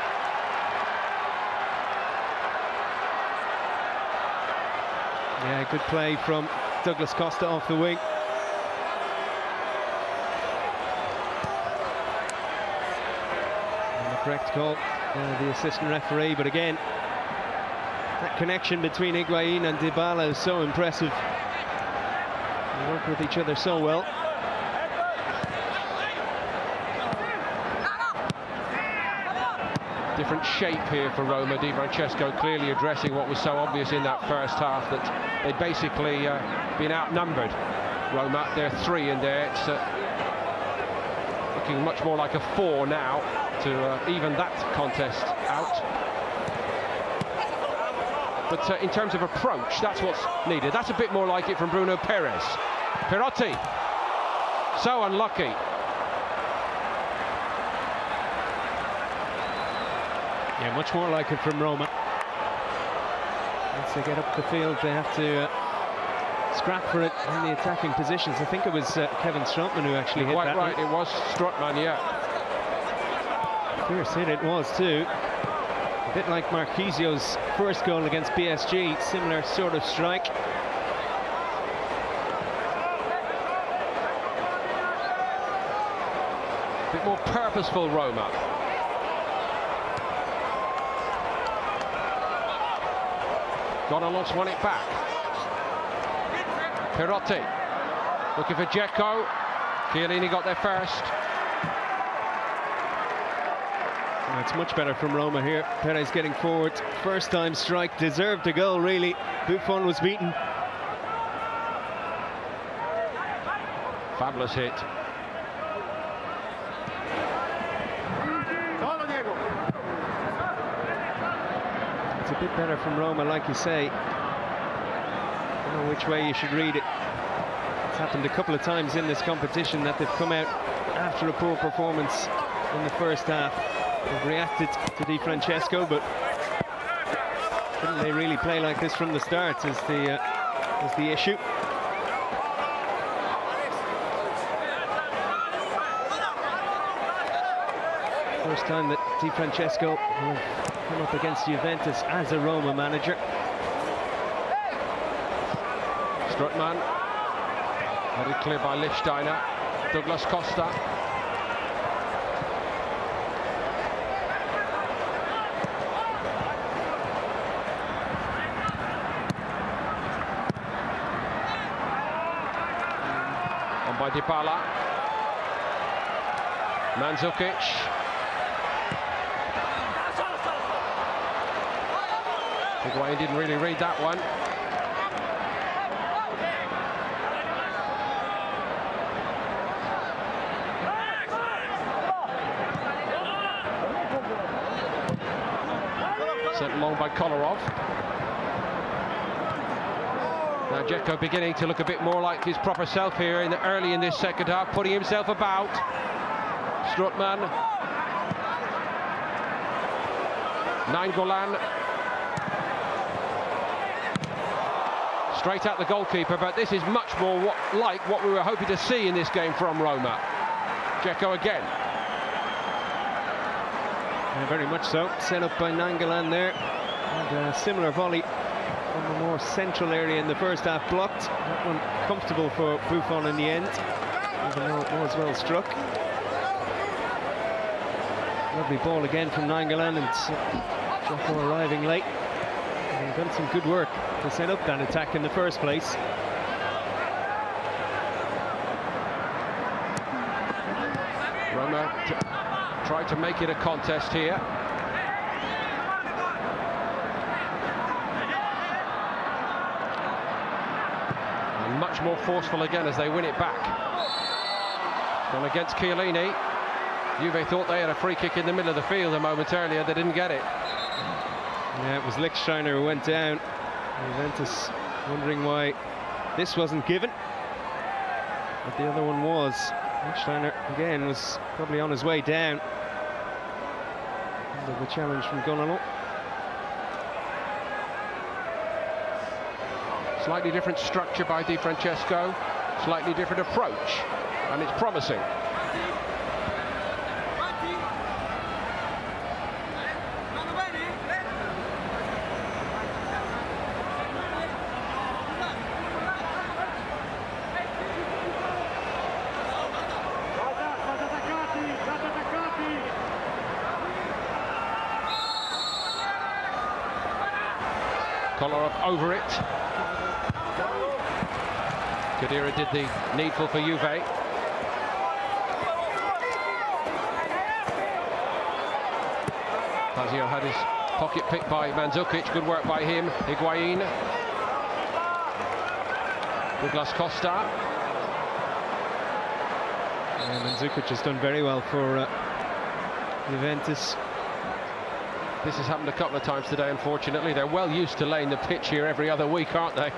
Yeah, good play from Douglas Costa off the wing. And the correct call, the assistant referee, but again, that connection between Higuain and Dybala is so impressive. They work with each other so well. Different shape here for Roma. Di Francesco clearly addressing what was so obvious in that first half, that they'd basically been outnumbered. Roma, they're 3 in there. It's looking much more like a 4 now to even that contest out. But in terms of approach, that's what's needed. That's a bit more like it from Bruno Perez. Perotti, so unlucky. Yeah, much more like it from Roma. Once they get up the field, they have to scrap for it in the attacking positions. I think it was Kevin Strootman who actually hit that. Quite right, it was Strootman, yeah. Fierce hit it was too. A bit like Marquisio's first goal against PSG, similar sort of strike. A bit more purposeful, Roma. Gonalons won it back. Perotti looking for Dzeko. Chiellini got there first. It's much better from Roma here. Perez getting forward. First time strike, deserved a goal really. Buffon was beaten. Fabulous hit. a bit better from Roma, like you say. I don't know which way you should read it. It's happened a couple of times in this competition that they've come out after a poor performance in the first half. They've reacted to Di Francesco, but didn't they really play like this from the start is the issue. First time that Di Francesco will have come up against Juventus as a Roma manager. Strootman, headed clear by Lichtsteiner. Douglas Costa. On by Dybala. Mandzukic. Higuain didn't really read that one. Sent along by Kolarov. Now Dzeko beginning to look a bit more like his proper self here early in this second half, putting himself about. Strootman. Nainggolan. Straight at the goalkeeper, but this is much more like what we were hoping to see in this game from Roma. Dzeko again. Very much so. Set up by Nainggolan there. And a similar volley from the more central area in the first half, blocked. That one comfortable for Buffon in the end, even though it was well struck. Lovely ball again from Nainggolan, and Dzeko arriving late. And done some good work to set up that attack in the first place. Roma tried to make it a contest here. And much more forceful again as they win it back. Gone against Chiellini. Juve thought they had a free kick in the middle of the field a moment earlier. They didn't get it. Yeah, it was Lichtsteiner who went down. Juventus wondering why this wasn't given, but the other one was. Lichtsteiner again was probably on his way down under the challenge from Gonalo. Slightly different structure by Di Francesco, slightly different approach, and it's promising. Kolarov over it. Khedira did the needful for Juve. Fazio had his pocket picked by Mandzukic. Good work by him. Higuain. Douglas Costa. Yeah, Mandzukic has done very well for Juventus. This has happened a couple of times today, unfortunately. They're well used to laying the pitch here every other week, aren't they?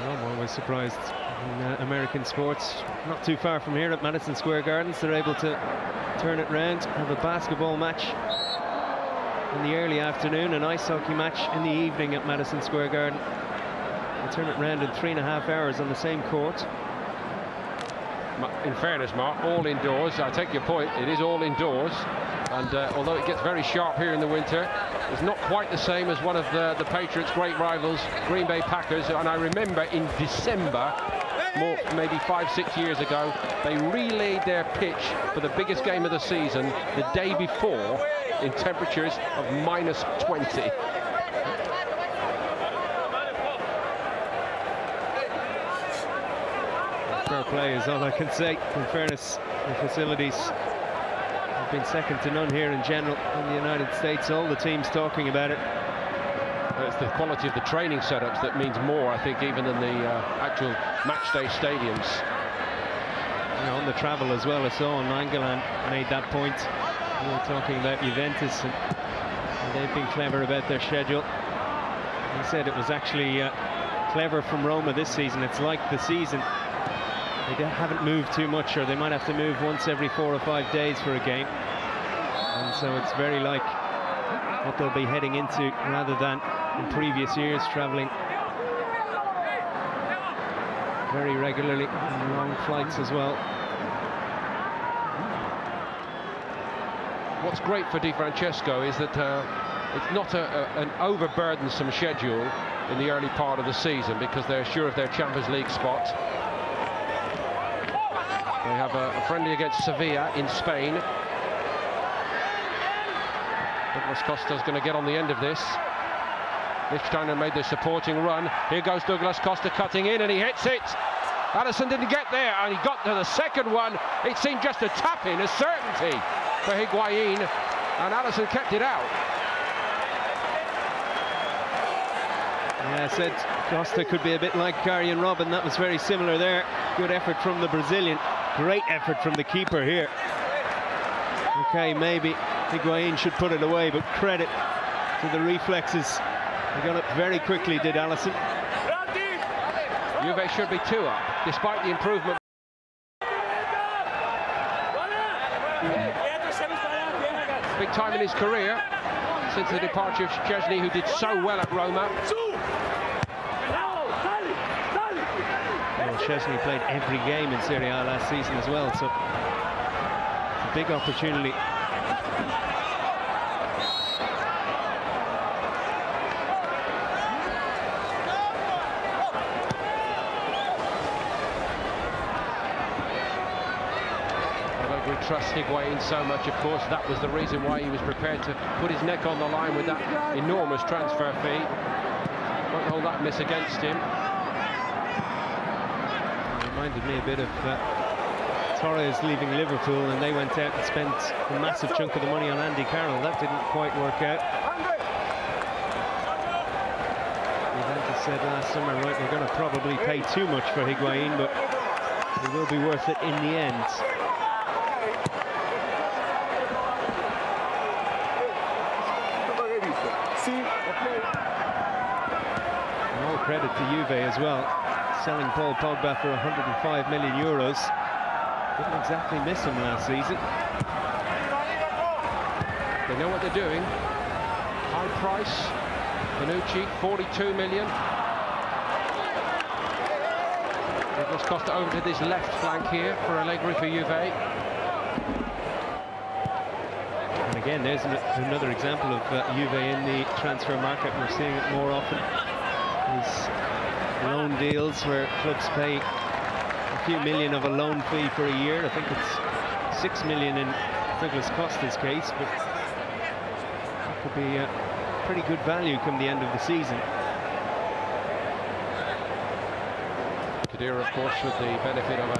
I'm always surprised in American sports. Not too far from here at Madison Square Gardens, they're able to turn it round, have a basketball match in the early afternoon, an ice hockey match in the evening at Madison Square Garden. They turn it round in 3.5 hours on the same court. In fairness, Mark, all indoors. I take your point, it is all indoors, and although it gets very sharp here in the winter, it's not quite the same as one of the Patriots' great rivals, Green Bay Packers. And I remember in December, maybe 5-6 years ago, they relayed their pitch for the biggest game of the season the day before in temperatures of -20. Fair play is all I can say. In fairness, the facilities have been second to none here in general in the United States. All the teams talking about it. It's the quality of the training setups that means more, I think, even than the actual match day stadiums. on the travel as well. I saw Nangolan made that point. We were talking about Juventus, and they've been clever about their schedule. He said it was actually clever from Roma this season. It's like the season. They haven't moved too much, or they might have to move once every 4 or 5 days for a game. And so it's very like what they'll be heading into, rather than in previous years traveling very regularly on long flights as well. What's great for Di Francesco is that it's not an overburdensome schedule in the early part of the season, because they're sure of their Champions League spot. They have a friendly against Sevilla in Spain. Douglas Costa's going to get on the end of this. Lichtsteiner made the supporting run. Here goes Douglas Costa cutting in, and he hits it. Alisson didn't get there, and he got to the second one. It seemed just a tap-in, a certainty for Higuain, and Alisson kept it out. Yeah, I said Costa could be a bit like Arjen Robben. That was very similar there. Good effort from the Brazilian. Great effort from the keeper here. Okay, maybe Higuain should put it away, but credit to the reflexes. He got up very quickly, did Alisson. Juve should be 2 up, despite the improvement. Big time in his career since the departure of Szczesny, who did so well at Roma. Well, Szczesny played every game in Serie A last season as well, so it's a big opportunity. We trust Higuain so much, of course. That was the reason why he was prepared to put his neck on the line with that enormous transfer fee. Won't hold that miss against him. It reminded me a bit of Torres leaving Liverpool, and they went out and spent a massive chunk of the money on Andy Carroll. That didn't quite work out. Juventus said last summer, right, we're going to probably pay too much for Higuain, but it will be worth it in the end. And all credit to Juve as well, selling Paul Pogba for 105 million euros. Didn't exactly miss him last season. They know what they're doing. High price. Bonucci, 42 million. Douglas Costa over to this left flank here for Allegri for Juve. And again, there's another example of Juve in the transfer market. We're seeing it more often. These loan deals where clubs pay a few million of a loan fee for a year. I think it's 6 million in Douglas Costa's case, but that could be a pretty good value come the end of the season. Khedira, of course, with the benefit of a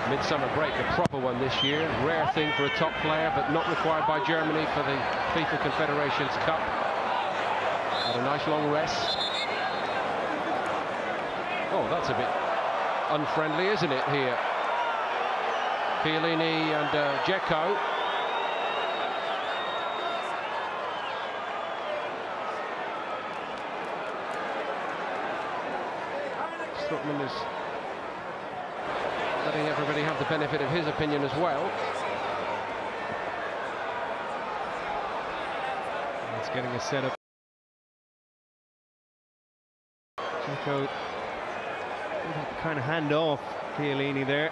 midsummer break, a proper one this year. Rare thing for a top player, but not required by Germany for the FIFA Confederations Cup. Had a nice long rest. Oh, that's a bit unfriendly, isn't it, here? Chiellini and Dzeko. Strootman is letting everybody have the benefit of his opinion as well. It's getting a setup. Dzeko kind of hand off Chiellini there.